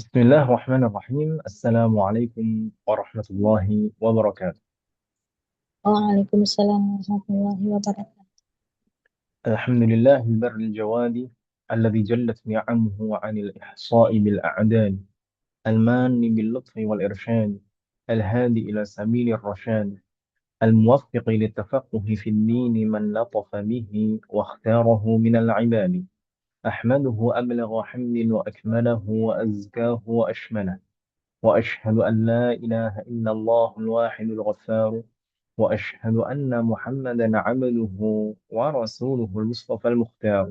Bismillahirrahmanirrahim. Assalamualaikum warahmatullahi wabarakatuh. Waalaikumsalam warahmatullahi wabarakatuh. Alhamdulillah barril jawadi alladhi jallat ni'amuhu 'anil ihsa'i bil a'dad al-manni bil lutfi wal irshad al-hadi ila sabilir rasyad al-muwaffiqi lit tafaqquhi fid din man latafa bihi wa ikhtarahu minal 'ibadi ahmaduhu ablagha hamdin wa akmalahu wa azkahu wa ashmalahu وأشهد أن لا إله إلا الله الواحد الغفار وأشهد أن محمدا عبده ورسوله المصطفى المختار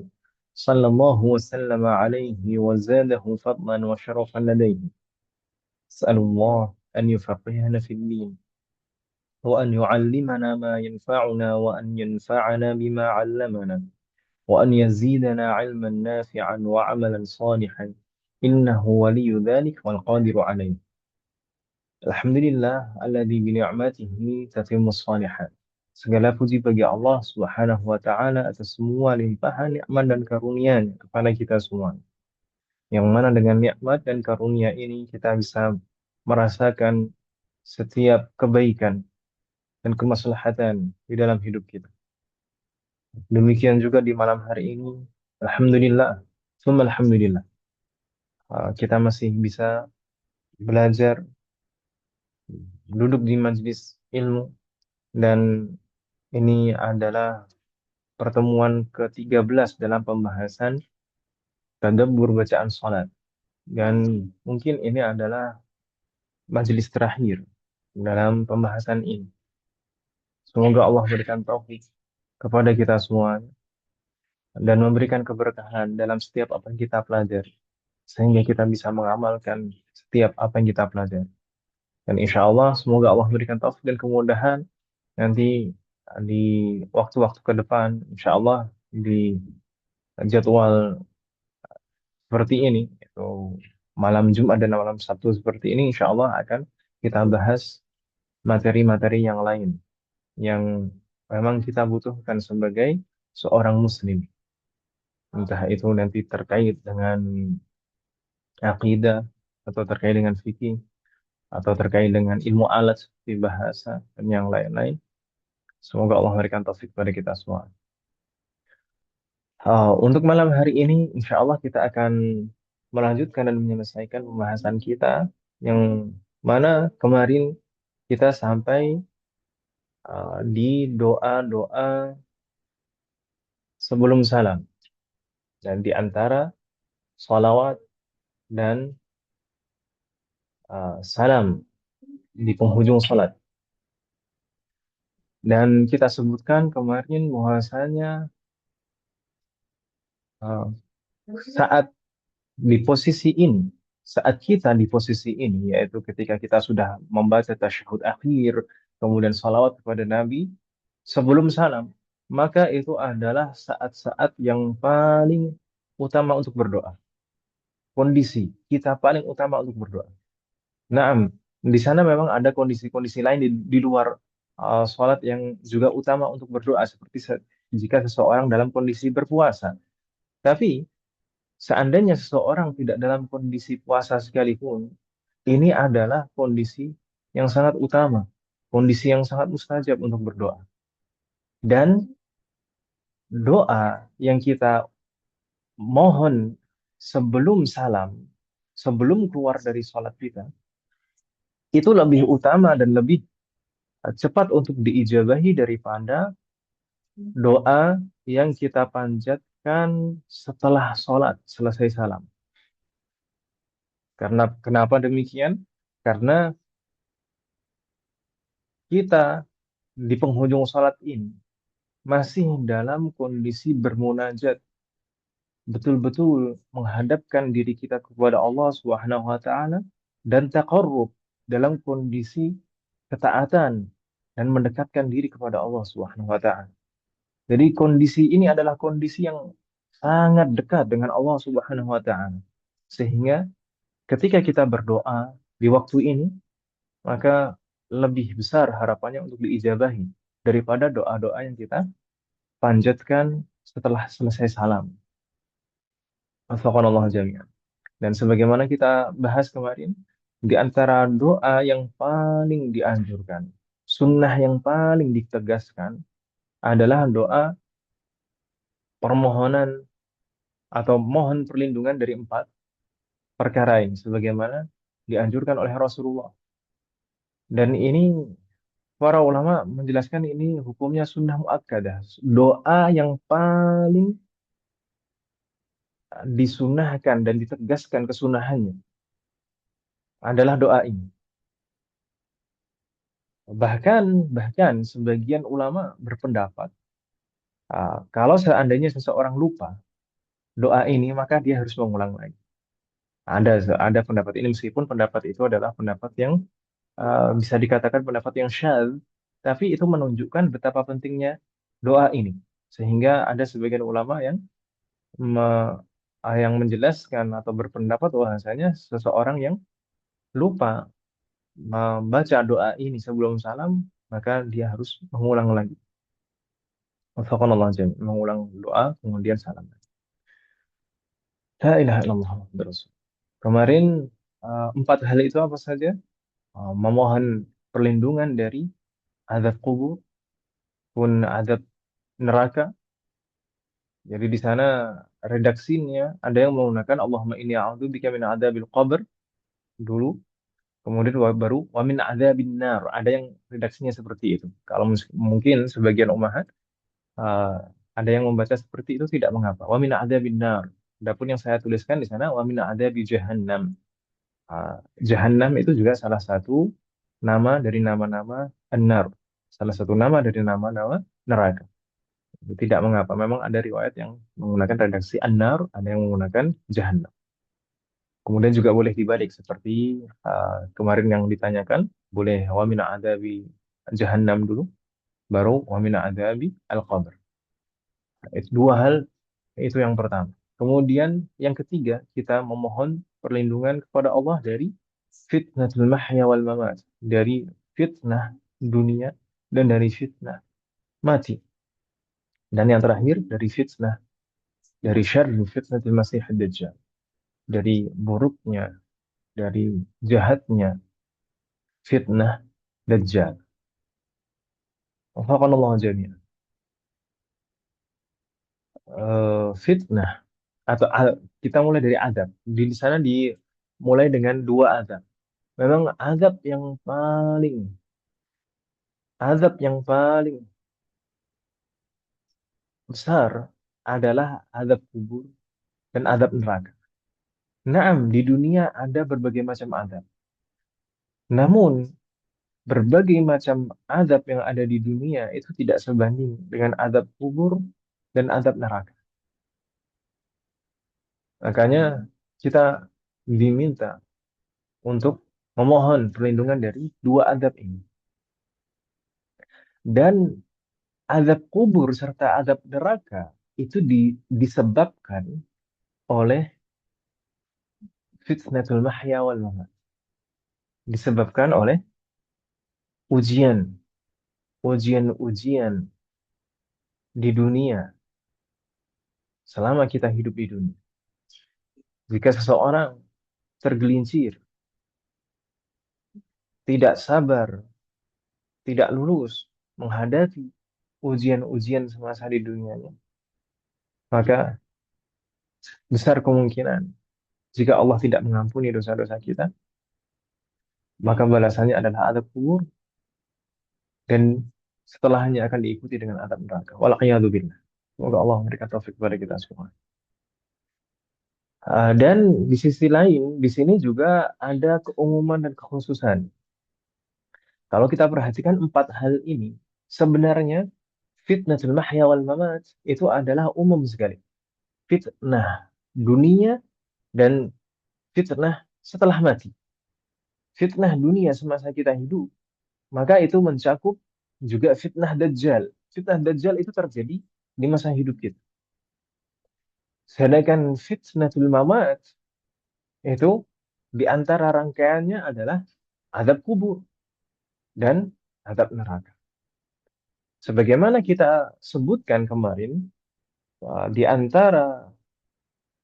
صلى الله وسلم عليه وزاده فضلا وشرفا لديه. أسأل الله أن يفقهنا في الدين وأن يعلمنا ما ينفعنا وأن ينفعنا بما علمنا وأن يزيدنا علما نافعا وعملا صالحا إنه ولي ذلك والقادر عليه. Alhamdulillah alladzi bi ni'matihi tatimmus shalihat. Segala puji bagi Allah Subhanahu wa taala atas semua limpahan nikmat dan karunia kepada kita semua. Yang mana dengan nikmat dan karunia ini kita bisa merasakan setiap kebaikan dan kemaslahatan di dalam hidup kita. Demikian juga di malam hari ini, alhamdulillah, summa alhamdulillah, kita masih bisa belajar, duduk di majlis ilmu dan ini adalah pertemuan ke-13 dalam pembahasan tadabbur bacaan salat. Dan mungkin ini adalah majelis terakhir dalam pembahasan ini. Semoga Allah berikan taufik kepada kita semua dan memberikan keberkahan dalam setiap apa yang kita pelajari. Sehingga kita bisa mengamalkan setiap apa yang kita pelajari. Dan insya Allah semoga Allah berikan taufik dan kemudahan nanti di waktu-waktu ke depan, insya Allah di jadwal seperti ini, itu malam Jumat dan malam Sabtu seperti ini, insya Allah akan kita bahas materi-materi yang lain yang memang kita butuhkan sebagai seorang Muslim. Entah itu nanti terkait dengan akidah, atau terkait dengan fikih, atau terkait dengan ilmu alat seperti bahasa, dan yang lain-lain. Semoga Allah memberikan taufik kepada kita semua. Untuk malam hari ini, insya Allah kita akan melanjutkan dan menyelesaikan pembahasan kita yang mana kemarin kita sampai di doa-doa sebelum salam dan di antara salawat dan salam di penghujung salat. Dan kita sebutkan kemarin bahwasanya uh, saat di posisi ini, saat kita di posisi ini, yaitu ketika kita sudah membaca tasyahud akhir, kemudian salawat kepada Nabi, sebelum salam, maka itu adalah saat-saat yang paling utama untuk berdoa. Kondisi kita paling utama untuk berdoa. Nah, di sana memang ada kondisi-kondisi lain di luar sholat yang juga utama untuk berdoa, seperti jika seseorang dalam kondisi berpuasa. Tapi seandainya seseorang tidak dalam kondisi puasa sekalipun, ini adalah kondisi yang sangat utama, kondisi yang sangat mustajab untuk berdoa. Dan doa yang kita mohon sebelum salam, sebelum keluar dari sholat kita, itu lebih utama dan lebih cepat untuk diijabahi daripada doa yang kita panjatkan setelah sholat, selesai salam. Karena kenapa demikian? Karena kita di penghujung sholat ini masih dalam kondisi bermunajat, betul-betul menghadapkan diri kita kepada Allah Subhanahu wa taala dan taqarrub dalam kondisi ketaatan dan mendekatkan diri kepada Allah Subhanahu wa taala. Jadi kondisi ini adalah kondisi yang sangat dekat dengan Allah Subhanahu wa taala. Sehingga ketika kita berdoa di waktu ini, maka lebih besar harapannya untuk diijabahi daripada doa-doa yang kita panjatkan setelah selesai salam. Astagfirullah jami'an. Dan sebagaimana kita bahas kemarin, di antara doa yang paling dianjurkan, sunnah yang paling ditegaskan adalah doa permohonan atau mohon perlindungan dari empat perkara ini, sebagaimana dianjurkan oleh Rasulullah. Dan ini para ulama menjelaskan ini hukumnya sunnah muakkadah, doa yang paling disunahkan dan ditegaskan kesunahannya adalah doa ini. Bahkan bahkan sebagian ulama berpendapat kalau seandainya seseorang lupa doa ini maka dia harus mengulang lagi. Ada pendapat ini meskipun pendapat itu adalah pendapat yang bisa dikatakan pendapat yang syadz, tapi itu menunjukkan betapa pentingnya doa ini. Sehingga ada sebagian ulama me- yang menjelaskan atau berpendapat bahwasanya seseorang yang lupa membaca doa ini sebelum salam, maka dia harus mengulang lagi. Wafakanallah jami. Mengulang doa, kemudian salam. La ilaha illallah Muhammadur Rasul. Kemarin empat hal itu apa saja? Memohon perlindungan dari azab kubur, pun azab neraka. Jadi di sana redaksinya ada yang menggunakan Allahumma inni a'udzubika min adzabil qabr dulu, kemudian baru wa min adzabin nar. Ada yang redaksinya seperti itu. Kalau mungkin sebagian umat uh, ada yang membaca seperti itu tidak mengapa. Wa min adzabin nar. Adapun yang saya tuliskan di sana wa min adzabi jahannam. Jahannam itu juga salah satu nama dari nama-nama an-nar. Salah satu nama dari nama-nama neraka. Tidak mengapa. Memang ada riwayat yang menggunakan redaksi an-nar, ada yang menggunakan jahannam. Kemudian juga boleh dibalik seperti kemarin yang ditanyakan, boleh wa min adzabi jahannam dulu, baru wa min adzabi al-qabr. Itu dua hal. Itu yang pertama. Kemudian yang ketiga, kita memohon perlindungan kepada Allah dari fitnatul mahya wal mamat, dari fitnah dunia dan dari fitnah mati. Dan yang terakhir dari fitnah, dari syarri fitnatul masih dajjal, dari buruknya, dari jahatnya fitnah dajjal. Wafaqanallahu jami'an. Fitnah atau kita mulai dari adab. Di sana dimulai dengan dua adab. Memang azab yang paling besar adalah azab kubur dan azab neraka. Naam, di dunia ada berbagai macam azab. Namun, berbagai macam azab yang ada di dunia itu tidak sebanding dengan azab kubur dan azab neraka. Makanya kita diminta untuk memohon perlindungan dari dua azab ini. Dan azab kubur serta azab neraka itu disebabkan oleh fitnatul mahya wal mamat. Disebabkan oleh ujian, ujian-ujian di dunia selama kita hidup di dunia. Jika seseorang tergelincir, tidak sabar, tidak lulus menghadapi ujian-ujian semasa di dunianya, maka besar kemungkinan jika Allah tidak mengampuni dosa-dosa kita, maka balasannya adalah azab kubur dan setelahnya akan diikuti dengan azab neraka. Walaqiyadzubillah. Semoga Allah memberikan taufik kepada kita semua. Dan di sisi lain, di sini juga ada keumuman dan kekhususan. Kalau kita perhatikan empat hal ini, sebenarnya fitnatul mahya wal mamat itu adalah umum sekali. Fitnah dunia dan fitnah setelah mati. Fitnah dunia semasa kita hidup, maka itu mencakup juga fitnah dajjal. Fitnah dajjal itu terjadi di masa hidup kita. Sedangkan fitnatul mamat itu di antara rangkaiannya adalah azab kubur dan azab neraka. Sebagaimana kita sebutkan kemarin, di antara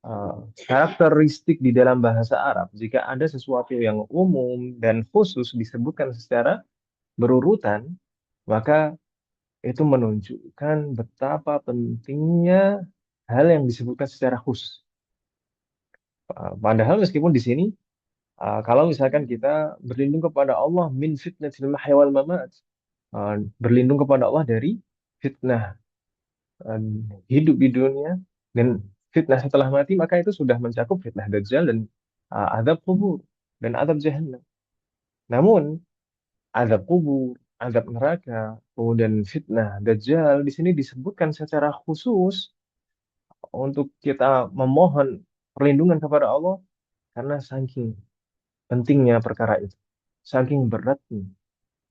eh, karakteristik di dalam bahasa Arab, jika ada sesuatu yang umum dan khusus disebutkan secara berurutan, maka itu menunjukkan betapa pentingnya hal yang disebutkan secara khusus. Padahal meskipun di sini, kalau misalkan kita berlindung kepada Allah min fitnatil mahya wal mamat, berlindung kepada Allah dari fitnah eh, hidup di dunia dan fitnah setelah mati, maka itu sudah mencakup fitnah dajjal dan azab kubur dan azab jahannam. Namun azab kubur, azab neraka, kemudian fitnah dajjal di sini disebutkan secara khusus untuk kita memohon perlindungan kepada Allah karena saking pentingnya perkara itu, saking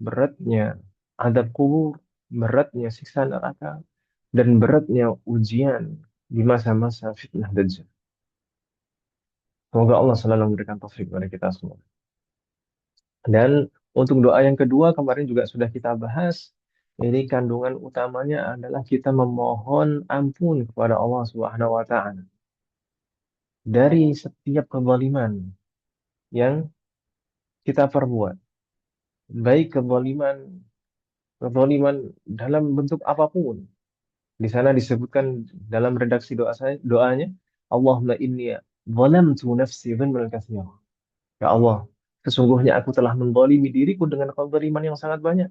beratnya azab kubur, beratnya siksa neraka, dan beratnya ujian di masa-masa fitnah Dajjal. Semoga Allah selalu memberikan taufik kepada kita semua. Dan untuk doa yang kedua kemarin juga sudah kita bahas. Ini kandungan utamanya adalah kita memohon ampun kepada Allah Subhanahu wa taala dari setiap kezaliman yang kita perbuat. Baik kezaliman dalam bentuk apapun. Di sana disebutkan dalam redaksi doanya, Allahumma inni zalamtu nafsi dzulman katsira. Ya Allah, sesungguhnya aku telah menzalimi diriku dengan kezaliman yang sangat banyak.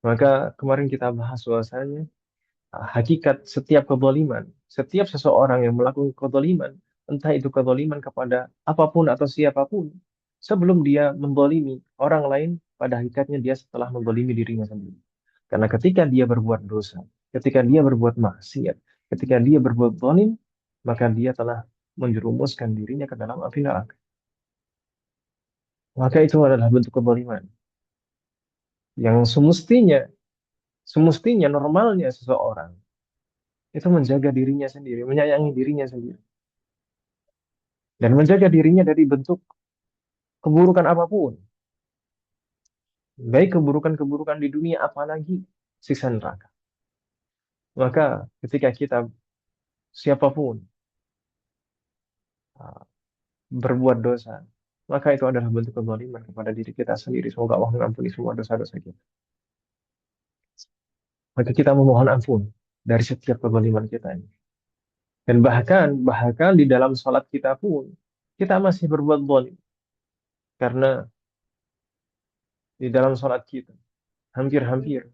Maka kemarin kita bahas bahwasanya hakikat setiap kezaliman, setiap seseorang yang melakukan kezaliman, entah itu kezaliman kepada apapun atau siapapun, sebelum dia menzalimi orang lain, pada hakikatnya dia setelah menzalimi dirinya sendiri. Karena ketika dia berbuat dosa, ketika dia berbuat maksiat, ketika dia berbuat zalim, maka dia telah menjerumuskan dirinya ke dalam api neraka. Maka itu adalah bentuk kezaliman yang semestinya normalnya seseorang itu menjaga dirinya sendiri, menyayangi dirinya sendiri, dan menjaga dirinya dari bentuk keburukan apapun, baik keburukan-keburukan di dunia apalagi siksa neraka. Maka ketika kita siapapun uh, berbuat dosa, maka itu adalah bentuk kezaliman kepada diri kita sendiri. Semoga Allah mengampuni semua dosa-dosa kita. Maka kita memohon ampun dari setiap kezaliman kita ini. Dan bahkan di dalam salat kita pun kita masih berbuat zalim karena di dalam salat kita hampir-hampir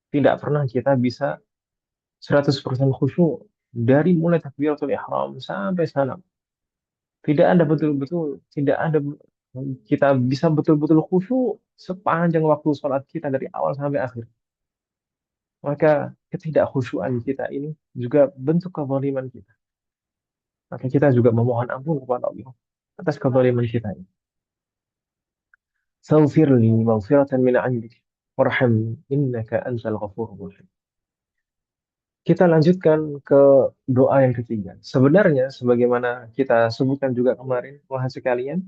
tidak pernah kita bisa 100% khusyuk dari mulai takbiratul ihram sampai salam. Tidak ada betul-betul, tidak ada kita bisa betul-betul khusyuk sepanjang waktu sholat kita dari awal sampai akhir. Maka ketidakkhusyuan kita ini juga bentuk kezaliman kita. Maka kita juga memohon ampun kepada Allah atas kezaliman kita ini. Faghfirli maghfiratan min 'indik warhamni innaka antal ghafurur rahim. Kita lanjutkan ke doa yang ketiga. Sebenarnya, sebagaimana kita sebutkan juga kemarin, wahai sekalian,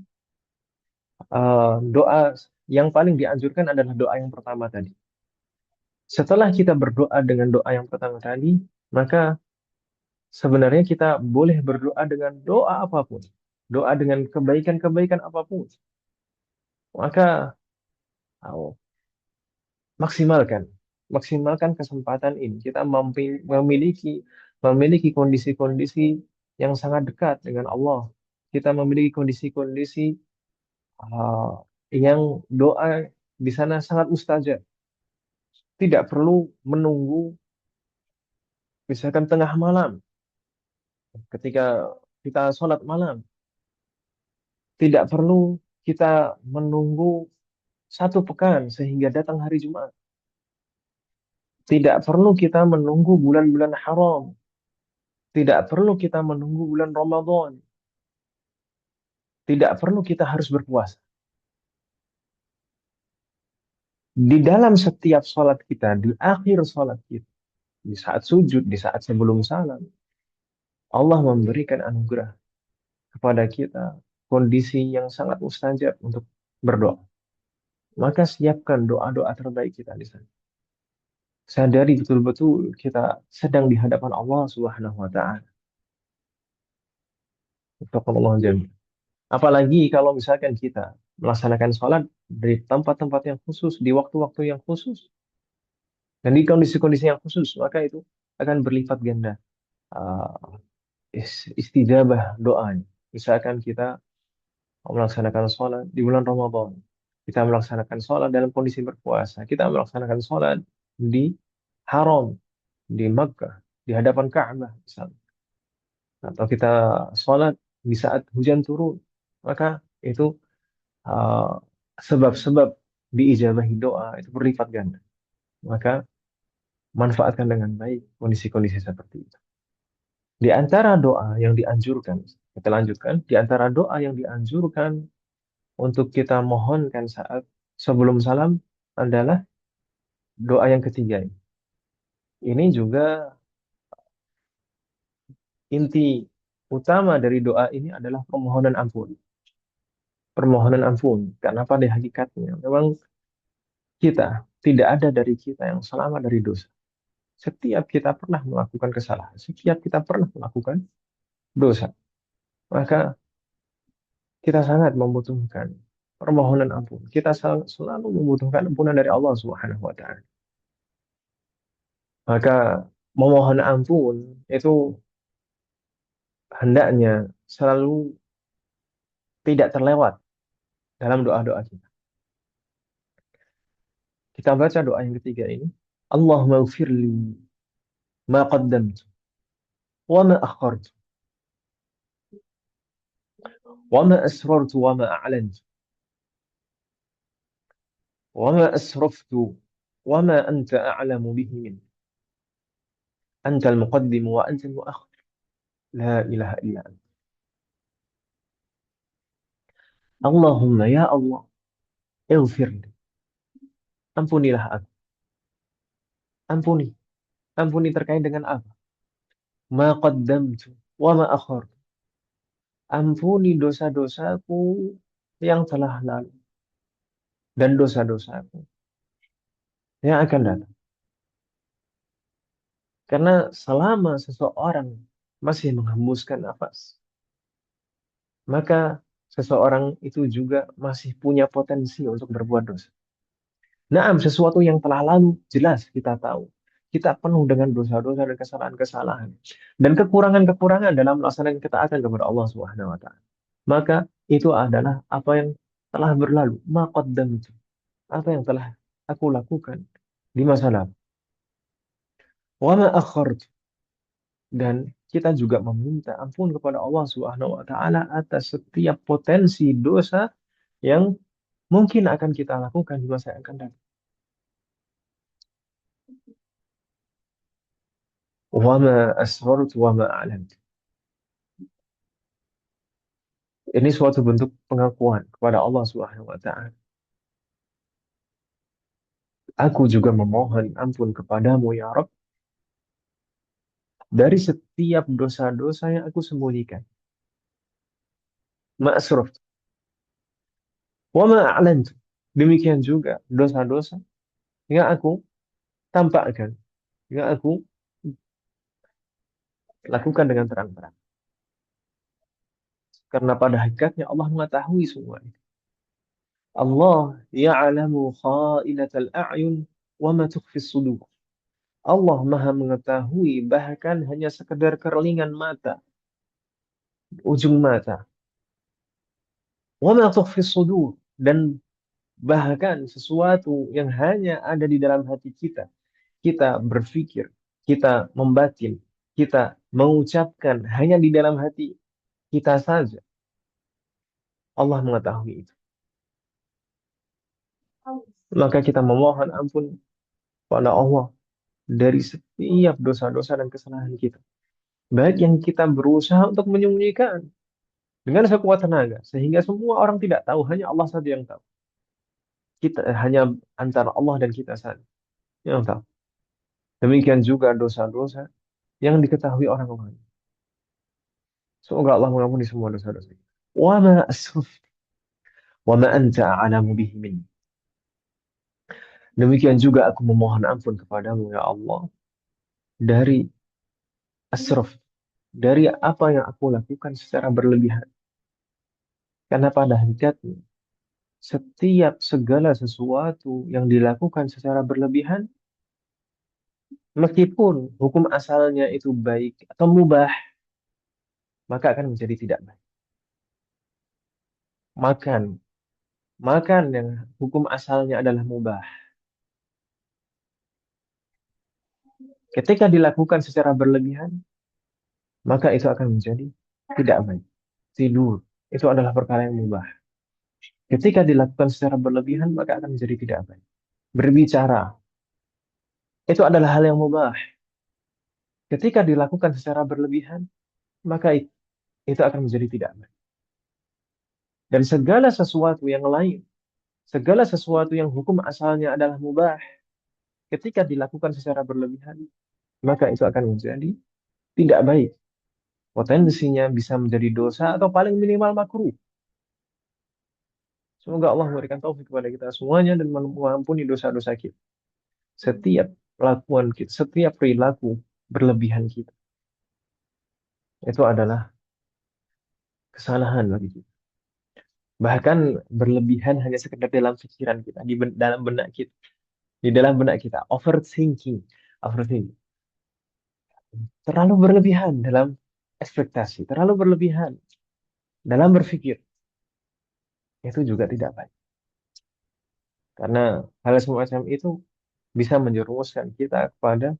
doa yang paling dianjurkan adalah doa yang pertama tadi. Setelah kita berdoa dengan doa yang pertama tadi, maka sebenarnya kita boleh berdoa dengan doa apapun, doa dengan kebaikan-kebaikan apapun. Maka oh, maksimalkan, maksimalkan kesempatan ini. Kita memiliki kondisi-kondisi yang sangat dekat dengan Allah. Kita memiliki kondisi-kondisi yang doa di sana sangat mustajab. Tidak perlu menunggu misalkan tengah malam ketika kita sholat malam. Tidak perlu kita menunggu satu pekan sehingga datang hari Jumat. Tidak perlu kita menunggu bulan-bulan haram. Tidak perlu kita menunggu bulan Ramadan. Tidak perlu kita harus berpuasa. Di dalam setiap sholat kita, di akhir sholat kita, di saat sujud, di saat sebelum salam, Allah memberikan anugerah kepada kita kondisi yang sangat mustajab untuk berdoa. Maka siapkan doa-doa terbaik kita di sana. Sadari betul-betul kita sedang di hadapan Allah Subhanahu wa taala. Taqabbalallahu jami'an. Apalagi kalau misalkan kita melaksanakan sholat di tempat-tempat yang khusus, di waktu-waktu yang khusus, dan di kondisi-kondisi yang khusus, maka itu akan berlipat ganda uh, istijabah doanya. Misalkan kita melaksanakan sholat di bulan Ramadan, kita melaksanakan sholat dalam kondisi berpuasa, kita melaksanakan sholat di haram, di Makkah, di hadapan Ka'bah, misalnya. Atau kita sholat di saat hujan turun, maka itu uh, sebab-sebab diijabahi doa itu berlipat ganda. Maka manfaatkan dengan baik kondisi-kondisi seperti itu. Di antara doa yang dianjurkan, kita lanjutkan, di antara doa yang dianjurkan untuk kita mohonkan saat sebelum salam adalah doa yang ketiga ini. Ini juga inti utama dari doa ini adalah permohonan ampun. Permohonan ampun, karena pada hakikatnya memang kita tidak ada dari kita yang selamat dari dosa. Setiap kita pernah melakukan kesalahan, setiap kita pernah melakukan dosa, maka kita sangat membutuhkan permohonan ampun. Kita selalu membutuhkan ampunan dari Allah Subhanahu wa taala. Maka memohon ampun itu hendaknya selalu tidak terlewat dalam doa-doa kita. Kita baca doa yang ketiga ini. Allahumma ghfirli ma qaddamtu wa ma akhartu wa ma asrartu wa ma a'lantu wa ma asraftu wa ma anta a'lamu bihi min. Anta al-muqaddim wa anta al-mu'akhir. La ilaha illa anta. Allahumma ya Allah, ighfirli. Ampunilah aku. Ampuni. Ampuni terkait dengan apa? Ma qaddamtu wa ma akhartu. Ampuni dosa-dosaku yang telah lalu dan dosa-dosaku yang akan datang. Karena selama seseorang masih menghembuskan nafas, maka seseorang itu juga masih punya potensi untuk berbuat dosa. Naam, sesuatu yang telah lalu jelas kita tahu. Kita penuh dengan dosa-dosa dan kesalahan-kesalahan dan kekurangan-kekurangan dalam melaksanakan ketaatan kepada Allah Subhanahu wa taala. Maka itu adalah apa yang telah berlalu, ma qaddamtu, apa yang telah aku lakukan di masa lalu. Wa ma akhartu, dan kita juga meminta ampun kepada Allah Subhanahu wa taala atas setiap potensi dosa yang mungkin akan kita lakukan di masa yang akan datang. Wa ma asrartu wa ma a'lantu. Ini suatu bentuk pengakuan kepada Allah Subhanahu wa taala. Aku juga memohon ampun kepadamu ya Rabb dari setiap dosa-dosa yang aku sembunyikan. Ma asraftu wa ma a'lantu. Demikian juga dosa-dosa yang aku tampakkan, yang aku lakukan dengan terang-terang. Karena pada hakikatnya Allah mengetahui semua itu. Allah ya'lamu kha'inatal a'yun wa ma tukhfis sudur. Allah Maha mengetahui bahkan hanya sekedar kerlingan mata, ujung mata. Wa ma tukhfis sudur, dan bahkan sesuatu yang hanya ada di dalam hati kita. Kita berpikir, kita membatin, kita mengucapkan hanya di dalam hati kita saja. Allah mengetahui itu. Maka kita memohon ampun kepada Allah dari setiap dosa-dosa dan kesalahan kita. Baik yang kita berusaha untuk menyembunyikan dengan sekuat tenaga, sehingga semua orang tidak tahu, hanya Allah saja yang tahu. Kita hanya antara Allah dan kita saja yang tahu. Demikian juga dosa-dosa yang diketahui orang lain. Semoga Allah mengampuni semua dosa-dosa kita. Wa ma asraf wa ma anta a'lamu bihi min. Demikian juga aku memohon ampun kepadamu ya Allah dari asraf. dari apa yang aku lakukan secara berlebihan. Karena pada hakikatnya, setiap segala sesuatu yang dilakukan secara berlebihan, meskipun hukum asalnya itu baik atau mubah, maka akan menjadi tidak baik. Makan, makan yang hukum asalnya adalah mubah. Ketika dilakukan secara berlebihan, maka itu akan menjadi tidak baik. Tidur, itu adalah perkara yang mubah. Ketika dilakukan secara berlebihan, maka akan menjadi tidak baik. Berbicara, itu adalah hal yang mubah. Ketika dilakukan secara berlebihan, maka itu akan menjadi tidak baik. Dan segala sesuatu yang lain, segala sesuatu yang hukum asalnya adalah mubah, ketika dilakukan secara berlebihan, maka itu akan menjadi tidak baik. Potensinya bisa menjadi dosa atau paling minimal makruh. Semoga Allah memberikan taufik kepada kita semuanya dan mengampuni dosa-dosa kita. Setiap lakuan kita, setiap perilaku berlebihan kita, itu adalah kesalahan bagi kita. Bahkan berlebihan hanya sekedar dalam pikiran kita, dalam benak kita, di dalam benak kita, overthinking, overthinking, terlalu berlebihan dalam ekspektasi, terlalu berlebihan dalam berpikir, itu juga tidak baik. Karena hal semacam itu bisa menjerumuskan kita kepada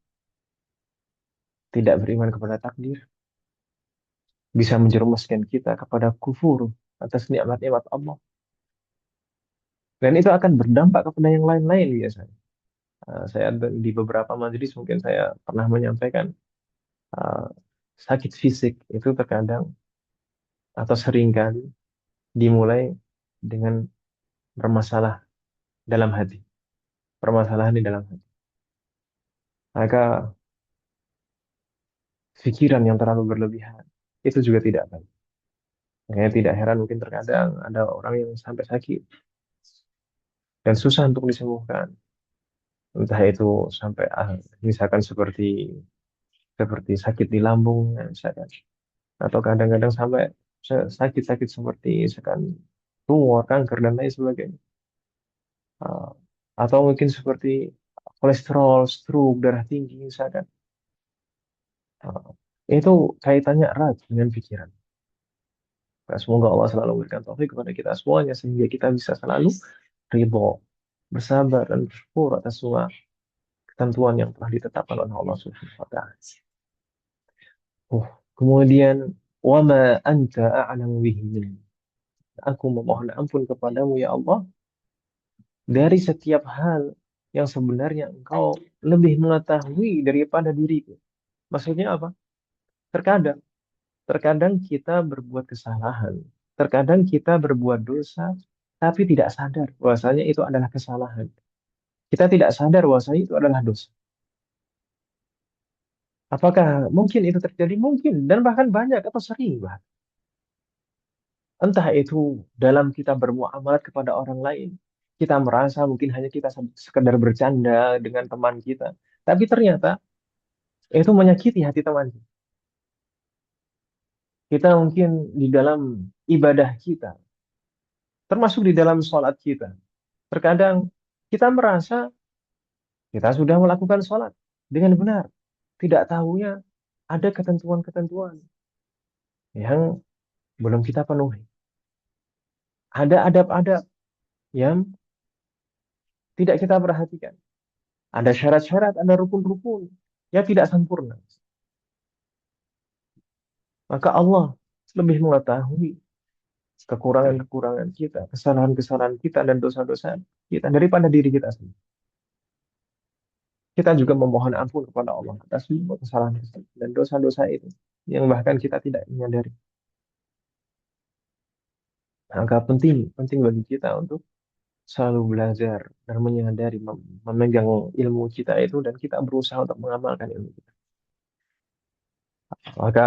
tidak beriman kepada takdir, bisa menjerumuskan kita kepada kufur atas nikmat-nikmat Allah. Dan itu akan berdampak kepada yang lain-lain biasanya. Saya di beberapa majelis mungkin saya pernah menyampaikan uh, sakit fisik itu terkadang atau seringkali dimulai dengan bermasalah dalam hati, permasalahan di dalam hati. Maka pikiran yang terlalu berlebihan itu juga tidak baik. Makanya tidak heran mungkin terkadang ada orang yang sampai sakit dan susah untuk disembuhkan. Entah itu sampai misalkan seperti seperti sakit di lambungnya misalkan, atau kadang-kadang sampai sakit-sakit seperti misalkan tumor, kanker dan lain sebagainya. Uh, atau mungkin seperti kolesterol, stroke, darah tinggi misalkan. Uh, itu kaitannya erat dengan pikiran. Nah, semoga Allah selalu memberikan taufik kepada kita semuanya sehingga kita bisa selalu ridho, bersabar dan bersyukur atas semua ketentuan yang telah ditetapkan oleh Allah Subhanahu wa taala. Kemudian wama anta a'lamu bihi minni. Aku memohon ampun kepadamu ya Allah dari setiap hal yang sebenarnya engkau lebih mengetahui daripada diriku. Maksudnya apa? Terkadang, terkadang kita berbuat kesalahan, terkadang kita berbuat dosa, tapi tidak sadar bahwasanya itu adalah kesalahan. Kita tidak sadar bahwasanya itu adalah dosa. Apakah mungkin itu terjadi? Mungkin, dan bahkan banyak atau sering bahkan. Entah itu dalam kita bermuamalat kepada orang lain, kita merasa mungkin hanya kita sekedar bercanda dengan teman kita, tapi ternyata itu menyakiti hati teman kita. Kita mungkin di dalam ibadah kita, termasuk di dalam sholat kita, terkadang kita merasa kita sudah melakukan sholat dengan benar, tidak tahunya ada ketentuan-ketentuan yang belum kita penuhi. Ada adab-adab yang tidak kita perhatikan. Ada syarat-syarat, ada rukun-rukun yang tidak sempurna. Maka Allah lebih mengetahui kekurangan-kekurangan kita, kesalahan-kesalahan kita, dan dosa-dosa kita daripada diri kita sendiri. Kita juga memohon ampun kepada Allah atas semua kesalahan dan dosa-dosa itu yang bahkan kita tidak menyadari. Maka penting, penting bagi kita untuk selalu belajar dan menyadari, memegang ilmu kita itu dan kita berusaha untuk mengamalkan ilmu kita. Maka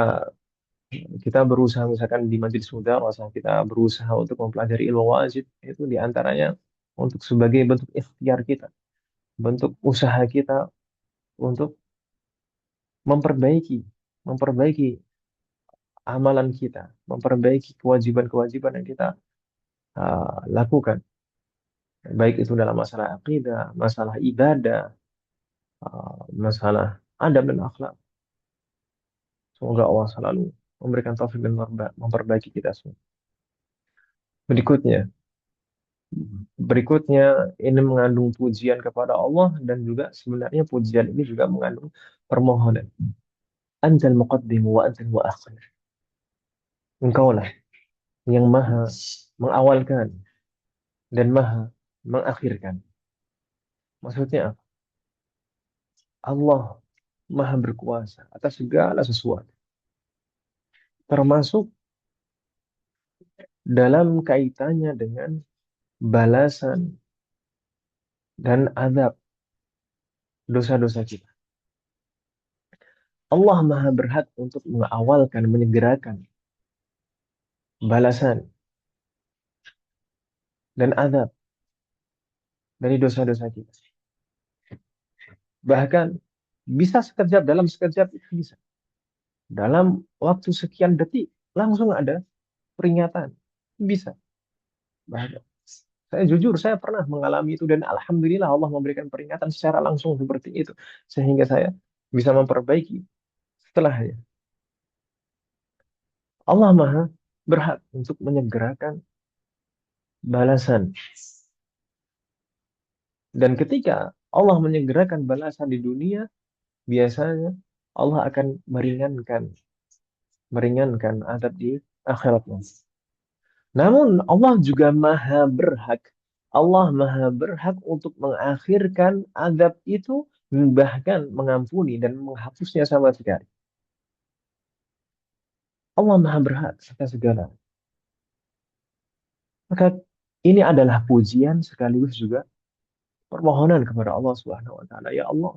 kita berusaha misalkan di Majelis Mudarasah kita berusaha untuk mempelajari ilmu wajib itu diantaranya untuk sebagai bentuk ikhtiar kita, bentuk usaha kita untuk memperbaiki, memperbaiki amalan kita, memperbaiki kewajiban-kewajiban yang kita lakukan, baik itu dalam masalah akidah, masalah ibadah, masalah adab dan akhlak. Semoga Allah selalu memberikan taufik dan memperbaiki kita semua. Berikutnya, berikutnya ini mengandung pujian kepada Allah dan juga sebenarnya pujian ini juga mengandung permohonan. Antal muqaddim wa antal muakhir. Engkaulah yang maha mengawalkan dan maha mengakhirkan. Maksudnya apa? Allah maha berkuasa atas segala sesuatu. Termasuk dalam kaitannya dengan balasan dan azab dosa-dosa kita. Allah maha berhak untuk mengawalkan, menyegerakan balasan dan azab dari dosa-dosa kita. Bahkan bisa sekejap, dalam sekejap itu bisa. Dalam waktu sekian detik langsung ada peringatan. Bisa. Bahkan saya jujur, saya pernah mengalami itu dan alhamdulillah Allah memberikan peringatan secara langsung seperti itu. Sehingga saya bisa memperbaiki setelahnya. Allah maha berhak untuk menyegerakan balasan. Dan ketika Allah menyegerakan balasan di dunia, biasanya Allah akan meringankan azab di akhirat nanti. Namun Allah juga maha berhak. Allah maha berhak untuk mengakhirkan azab itu, bahkan mengampuni dan menghapusnya sama sekali. Allah maha berhak atas segala. Maka ini adalah pujian sekaligus juga permohonan kepada Allah Subhanahu wa taala. Ya Allah,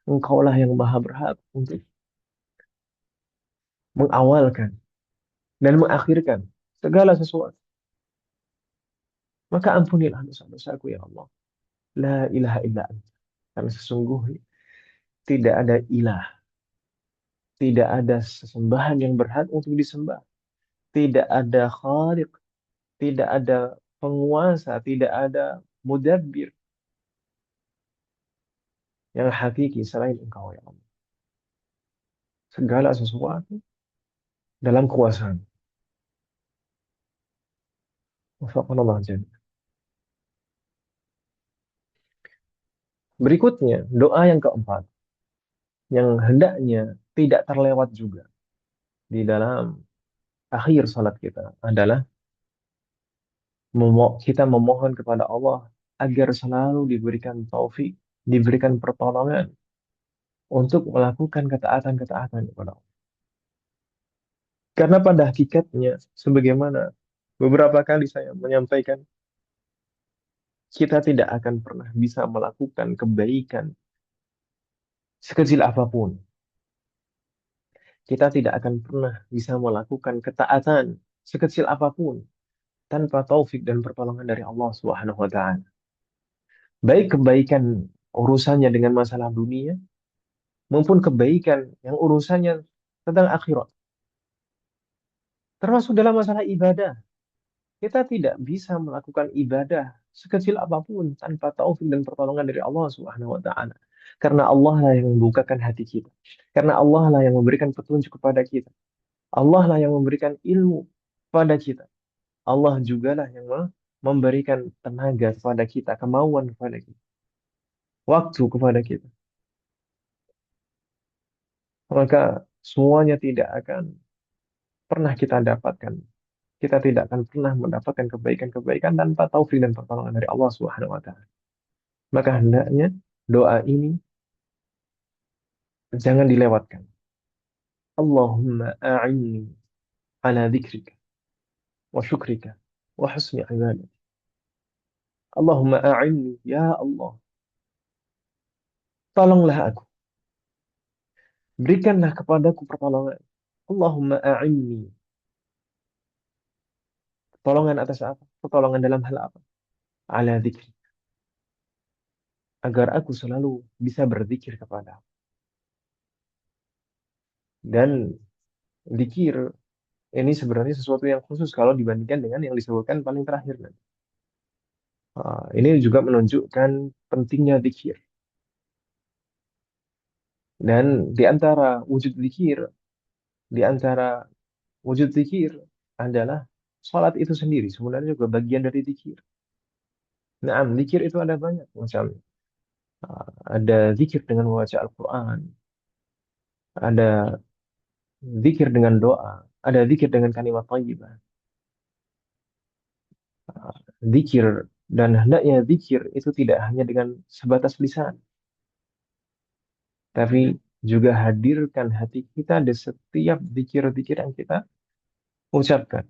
Engkaulah yang maha berhak untuk mengawalkan dan mengakhirkan segala sesuatu. Maka ampunilah dosa-dosaku ya Allah. La ilaha illa anta. Karena sesungguhnya tidak ada ilah, tidak ada sesembahan yang berhak untuk disembah. Tidak ada khaliq, tidak ada penguasa, tidak ada mudabbir yang hakiki selain Engkau ya Allah. Segala sesuatu dalam kuasa. Wafaqanallah jami'an. Berikutnya, doa yang keempat, yang hendaknya tidak terlewat juga di dalam akhir salat kita adalah kita memohon kepada Allah agar selalu diberikan taufik, diberikan pertolongan untuk melakukan ketaatan-ketaatan kepada Allah. Karena pada hakikatnya, sebagaimana beberapa kali saya menyampaikan, kita tidak akan pernah bisa melakukan kebaikan sekecil apapun. Kita tidak akan pernah bisa melakukan ketaatan sekecil apapun tanpa taufik dan pertolongan dari Allah Subhanahu wa taala. Baik kebaikan urusannya dengan masalah dunia maupun kebaikan yang urusannya tentang akhirat. Termasuk dalam masalah ibadah. Kita tidak bisa melakukan ibadah sekecil apapun tanpa taufik dan pertolongan dari Allah Subhanahu wa taala. Karena Allah lah yang membukakan hati kita. Karena Allah lah yang memberikan petunjuk kepada kita. Allah lah yang memberikan ilmu kepada kita. Allah juga lah yang memberikan tenaga kepada kita, kemauan kepada kita, waktu kepada kita. Maka semuanya tidak akan pernah kita dapatkan. Kita tidak akan pernah mendapatkan kebaikan-kebaikan tanpa taufik dan pertolongan dari Allah Subhanahu wa taala. Maka hendaknya doa ini jangan dilewatkan. Allahumma a'inni ala dzikrika wa syukrika wa husni ibadatik. Allahumma a'inni ya Allah. Tolonglah aku. Berikanlah kepadaku pertolongan. Allahumma a'inni. Pertolongan atas apa? Pertolongan dalam hal apa? Ala dzikri. Agar aku selalu bisa berzikir kepada. Dan zikir Ini sebenarnya sesuatu yang khusus kalau dibandingkan dengan yang disebutkan paling terakhir nanti. Ini juga menunjukkan pentingnya zikir. Dan di antara wujud zikir, di antara wujud zikir adalah salat itu sendiri. Sebenarnya juga bagian dari zikir. Nah, zikir itu ada banyak macam. Ada zikir dengan membaca Al-Quran, ada zikir dengan doa, ada zikir dengan kalimat thayyibah. Zikir dan hendaknya zikir itu tidak hanya dengan sebatas lisan, tapi juga hadirkan hati kita di setiap zikir-zikir yang kita ucapkan.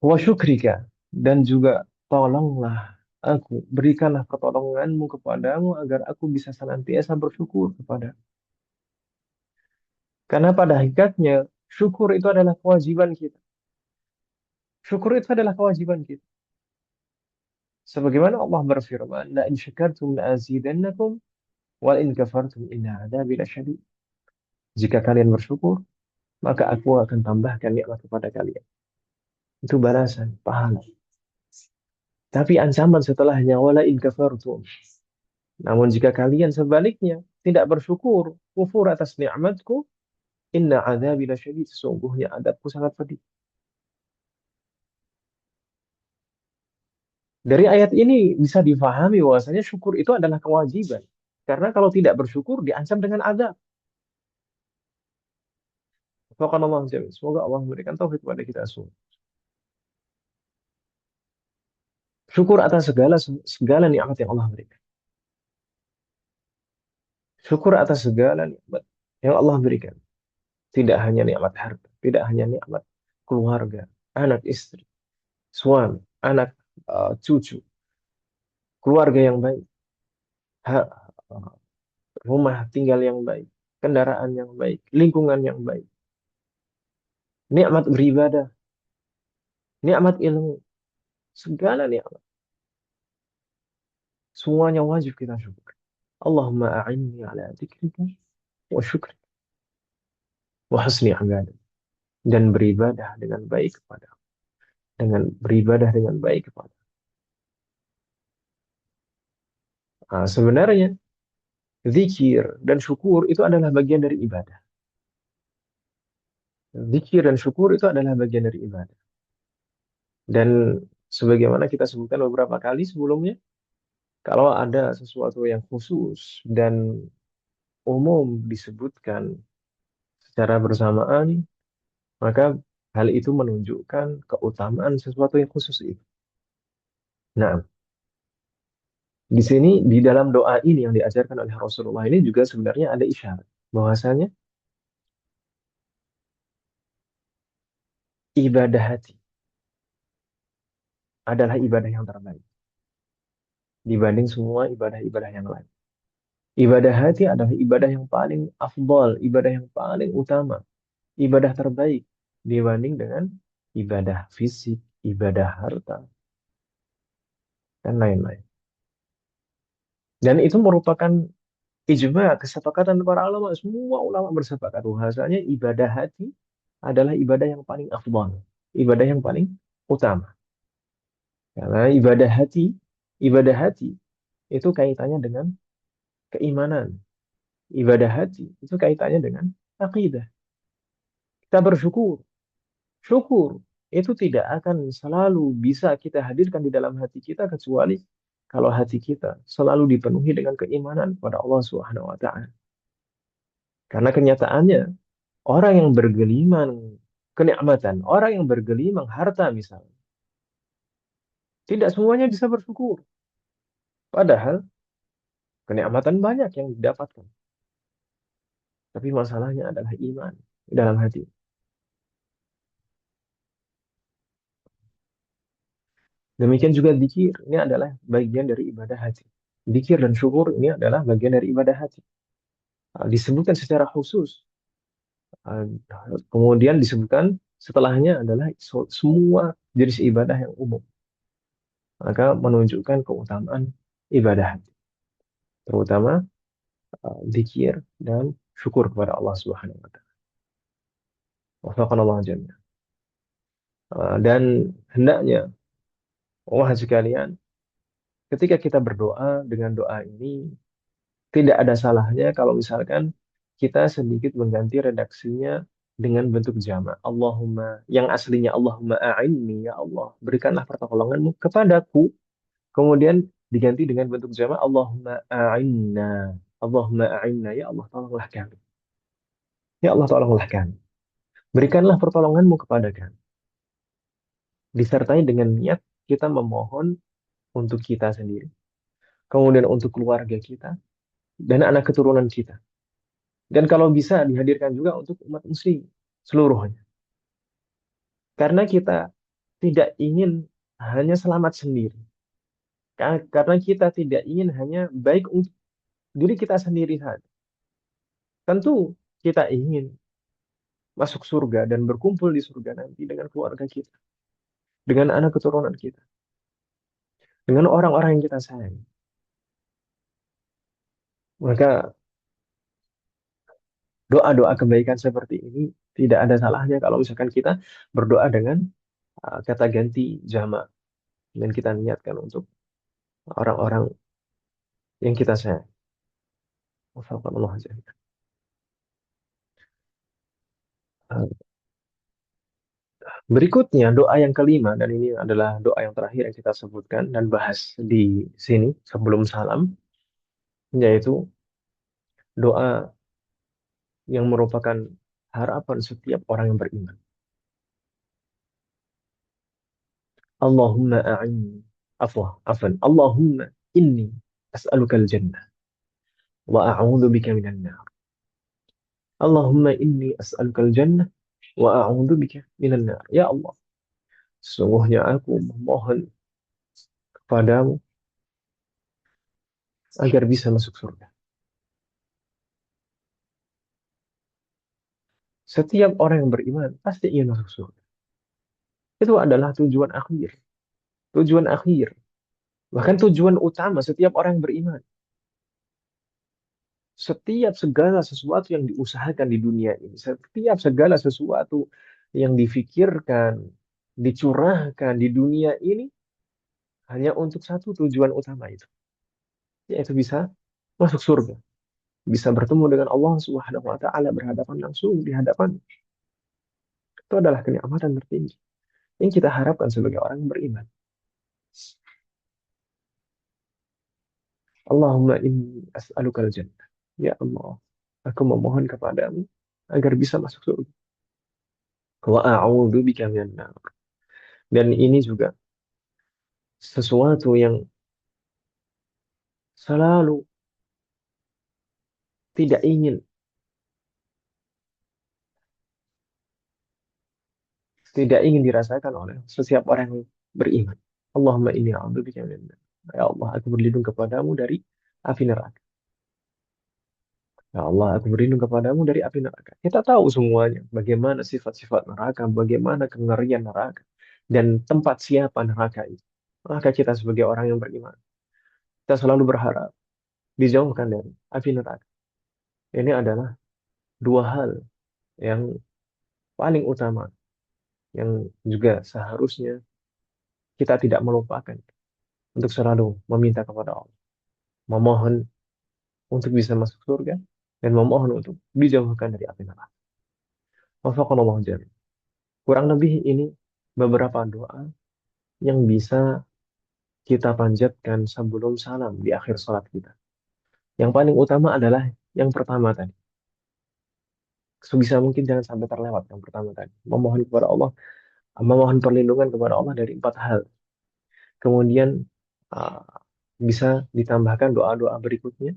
Wa syukrika, dan juga tolonglah aku, berikanlah pertolonganmu kepadamu agar aku bisa senantiasa bersyukur kepada. Karena pada hakikatnya syukur itu adalah kewajiban kita. Syukur itu adalah kewajiban kita. Sebagaimana Allah berfirman, la in syakartum la azidannakum wa in kafartum inna adzabi lasyadid. Jika kalian bersyukur, maka aku akan tambahkan nikmat kepada kalian. Itu balasan, pahala. Tapi ancaman setelahnya wala in kafartum. Namun jika kalian sebaliknya tidak bersyukur, kufur atas nikmatku, inna adzabi lasyadid. Sesungguhnya adabku sangat pedih. Dari ayat ini bisa difahami bahwasanya syukur itu adalah kewajiban. Karena kalau tidak bersyukur diancam dengan azab. Semoga Allah memberikan taufik kepada kita semua. Syukur atas segala segala nikmat yang Allah berikan. Syukur atas segala nikmat yang Allah berikan. Tidak hanya nikmat harta, tidak hanya nikmat keluarga, anak istri, suami, anak, cucu, keluarga yang baik, uh, rumah tinggal yang baik, kendaraan yang baik, lingkungan yang baik, nikmat beribadah, nikmat ilmu, segala nikmat, semuanya wajib kita syukur. Allahumma a'inni ala dzikrika wa syukrika wa husni ibadah, dan beribadah dengan baik kepada, dengan beribadah dengan baik kepada. Sebenarnya zikir dan syukur itu adalah bagian dari ibadah. Zikir dan syukur itu adalah bagian dari ibadah. Dan sebagaimana kita sebutkan beberapa kali sebelumnya, kalau ada sesuatu yang khusus dan umum disebutkan secara bersamaan, maka hal itu menunjukkan keutamaan sesuatu yang khusus itu. Nah, di sini di dalam doa ini yang diajarkan oleh Rasulullah ini juga sebenarnya ada isyarat bahwasanya ibadah hati adalah ibadah yang terbaik dibanding semua ibadah-ibadah yang lain. Ibadah hati adalah ibadah yang paling afdal, ibadah yang paling utama, ibadah terbaik dibanding dengan ibadah fisik, ibadah harta, dan lain-lain. Dan itu merupakan ijma, kesepakatan para ulama. Semua ulama bersepakat bahwasanya ibadah hati adalah ibadah yang paling afdal, ibadah yang paling utama. Karena ibadah hati itu kaitannya dengan keimanan. Ibadah hati itu kaitannya dengan akidah. Kita bersyukur. Syukur itu tidak akan selalu bisa kita hadirkan di dalam hati kita kecuali kalau hati kita selalu dipenuhi dengan keimanan pada Allah Subhanahu wa taala. Karena kenyataannya orang yang bergelimang kenikmatan, orang yang bergelimang harta misalnya, tidak semuanya bisa bersyukur. Padahal kenikmatan banyak yang didapatkan. Tapi masalahnya adalah iman dalam hati. Demikian juga zikir, ini adalah bagian dari ibadah hati. Zikir dan syukur ini adalah bagian dari ibadah hati. Disebutkan secara khusus. Ah, Kemudian disebutkan setelahnya adalah semua jenis ibadah yang umum. Maka menunjukkan keutamaan ibadah hati. Terutama zikir dan syukur kepada Allah Subhanahu wa taala. Waffaqanallahu jami'an. Dan hendaknya, wahai sekalian, ketika kita berdoa dengan doa ini, tidak ada salahnya kalau misalkan kita sedikit mengganti redaksinya dengan bentuk jamak. Allahumma, yang aslinya Allahumma a'inni, ya Allah, berikanlah pertolonganmu kepadaku. Kemudian diganti dengan bentuk jamak, Allahumma a'inna. Allahumma a'inna, ya Allah, tolonglah kami. Ya Allah, tolonglah kami. Berikanlah pertolonganmu kepada kami. Disertai dengan niat kita memohon untuk kita sendiri. Kemudian untuk keluarga kita dan anak keturunan kita. Dan kalau bisa dihadirkan juga untuk umat muslim seluruhnya. Karena kita tidak ingin hanya selamat sendiri. Karena kita tidak ingin hanya baik untuk diri kita sendiri saja. Tentu kita ingin masuk surga dan berkumpul di surga nanti dengan keluarga kita, dengan anak keturunan kita, dengan orang-orang yang kita sayang. Maka doa-doa kebaikan seperti ini tidak ada salahnya kalau misalkan kita berdoa dengan kata ganti jamak dan kita niatkan untuk orang-orang yang kita sayang. Wafaqqanallahu jami'an. Berikutnya doa yang kelima dan ini adalah doa yang terakhir yang kita sebutkan dan bahas di sini sebelum salam, yaitu doa yang merupakan harapan setiap orang yang beriman. Allahumma a'inni, afwan, Allahumma inni as'aluka al-jannah wa a'udzu bika minan nar. Allahumma inni as'aluka al-jannah wa a'udzu bika minan nar. Ya Allah, sesungguhnya aku memohon kepadamu agar bisa masuk surga. Setiap orang yang beriman pasti ingin masuk surga. Itu adalah tujuan akhir. Tujuan akhir. Bahkan tujuan utama setiap orang yang beriman. Setiap segala sesuatu yang diusahakan di dunia ini, setiap segala sesuatu yang difikirkan, dicurahkan di dunia ini hanya untuk satu tujuan utama itu, yaitu bisa masuk surga, bisa bertemu dengan Allah Subhanahu wa taala berhadapan langsung di hadapan. Itu adalah kenikmatan tertinggi yang kita harapkan sebagai orang yang beriman. Allahumma inni as'alukal jannah. Ya Allah, aku memohon kepadamu agar bisa masuk surga. Wa a'udzu bika minan nar. Dan ini juga sesuatu yang selalu tidak ingin, tidak ingin dirasakan oleh setiap orang yang beriman. Allahumma inni a'udzubika minan nar. Ya Allah, aku berlindung kepadamu dari api neraka. Ya Allah, aku berlindung kepadamu dari api neraka. Kita tahu semuanya bagaimana sifat-sifat neraka, bagaimana kengerian neraka, dan tempat siapa neraka itu. Maka kita sebagai orang yang beriman, kita selalu berharap dijauhkan dari api neraka. Ini adalah dua hal yang paling utama yang juga seharusnya kita tidak melupakan untuk selalu meminta kepada Allah, memohon untuk bisa masuk surga dan memohon untuk dijauhkan dari api neraka. Wafaqanallahu jami'an. Kurang lebih ini beberapa doa yang bisa kita panjatkan sebelum salam di akhir salat kita. Yang paling utama adalah yang pertama tadi. Sebisa mungkin jangan sampai terlewat yang pertama tadi. Memohon kepada Allah, memohon perlindungan kepada Allah dari empat hal. Kemudian uh, bisa ditambahkan doa-doa berikutnya.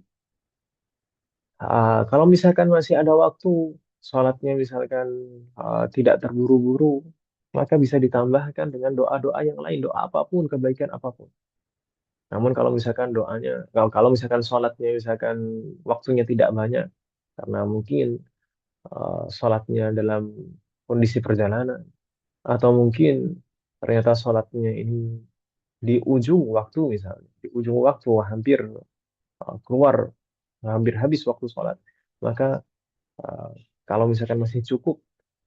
Kalau misalkan masih ada waktu, sholatnya misalkan tidak terburu-buru, maka bisa ditambahkan dengan doa-doa yang lain, doa apapun, kebaikan apapun. Namun kalau misalkan doanya, kalau misalkan sholatnya misalkan waktunya tidak banyak, karena mungkin sholatnya dalam kondisi perjalanan, atau mungkin ternyata sholatnya ini di ujung waktu misalnya, di ujung waktu hampir keluar, hampir habis waktu sholat, maka Uh, kalau misalkan masih cukup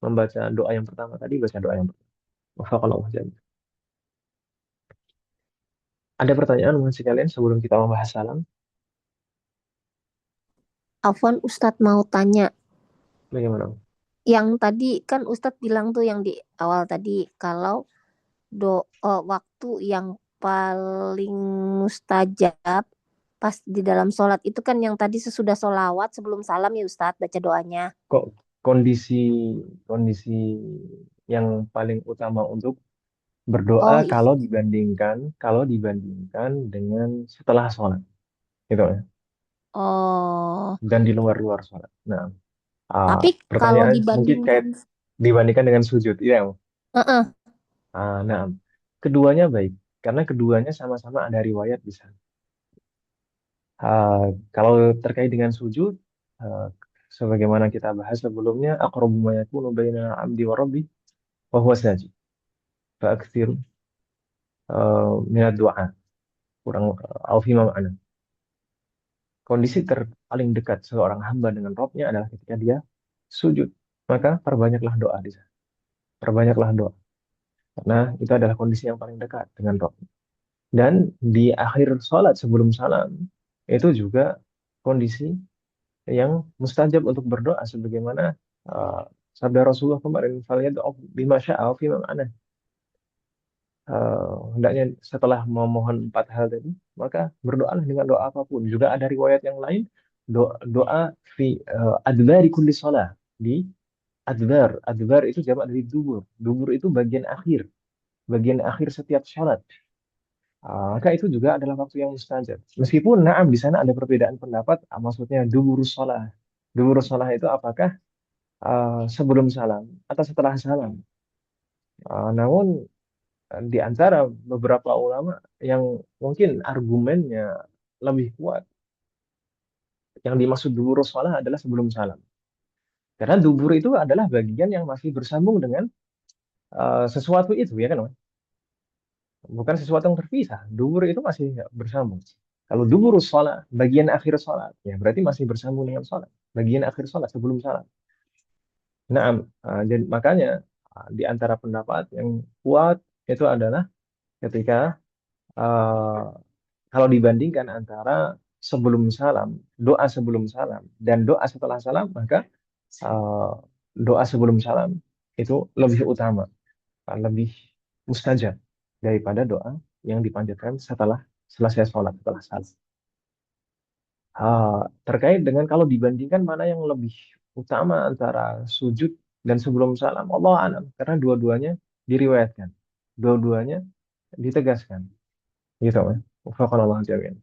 membaca doa yang pertama tadi, baca doa yang pertama. Wafaqallahu jami'an. Ada pertanyaan masih kalian sebelum kita membahas salam? Afwan, Ustadz mau tanya. Bagaimana? Yang tadi kan Ustadz bilang tuh yang di awal tadi kalau waktu yang paling mustajab pas di dalam sholat itu kan yang tadi sesudah sholawat sebelum salam ya Ustadz baca doanya. Kok kondisi kondisi yang paling utama untuk Oh berdoa iya. kalau dibandingkan dengan setelah sholat gitu ya, Oh, dan di luar sholat. Nah, tapi kalau pertanyaan mungkin dibandingkan, kayak dibandingkan dengan sujud, iya. Heeh. Nah, keduanya baik karena keduanya sama-sama ada riwayat di sana. Kalau terkait dengan sujud, ah, sebagaimana kita bahas sebelumnya, aqrabu ma yakunu baina 'abdi wa rabbi wa huwa sajid. Fa'aktsir minad du'a. Kurang au fi ma'ana. Kondisi paling dekat seorang hamba dengan Robnya adalah ketika dia sujud. Maka perbanyaklah doa di sana. Perbanyaklah doa. Karena itu adalah kondisi yang paling dekat dengan Rob. Dan di akhir sholat sebelum salam, itu juga kondisi yang mustajab untuk berdoa. Sebagaimana uh, sabda Rasulullah kemarin, "Falyad'u bima sya'a fi ma'ana." Hendaknya setelah memohon empat hal tadi, maka berdoalah dengan doa apapun. Juga ada riwayat yang lain, doa fi adbari kulli shalah. Di adbar itu jamak dari dubur. Dubur itu bagian akhir setiap sholat. Maka itu juga adalah waktu yang mustajab. Meskipun naam di sana ada perbedaan pendapat, maksudnya duburus shalah. Duburus shalah itu apakah sebelum salam atau setelah salam? Namun di antara beberapa ulama yang mungkin argumennya lebih kuat, yang dimaksud dubur shalah adalah sebelum salam. Karena dubur itu adalah bagian yang masih bersambung dengan sesuatu itu, ya kan, Mas? Bukan sesuatu yang terpisah. Dubur itu masih bersambung. Kalau dubur shalah, bagian akhir salat, ya berarti masih bersambung dengan salat. Bagian akhir salat sebelum salat. Nah, jadi makanya di antara pendapat yang kuat itu adalah ketika eh, kalau dibandingkan antara sebelum salam, doa sebelum salam, dan doa setelah salam, maka uh, doa sebelum salam itu lebih utama, lebih mustajab daripada doa yang dipanjatkan setelah selesai sholat, setelah salam. Terkait dengan kalau dibandingkan mana yang lebih utama antara sujud dan sebelum salam, Allah alam, karena dua-duanya diriwayatkan, dua-duanya ditegaskan, gitu kan. Wafaqanallahu jami'an.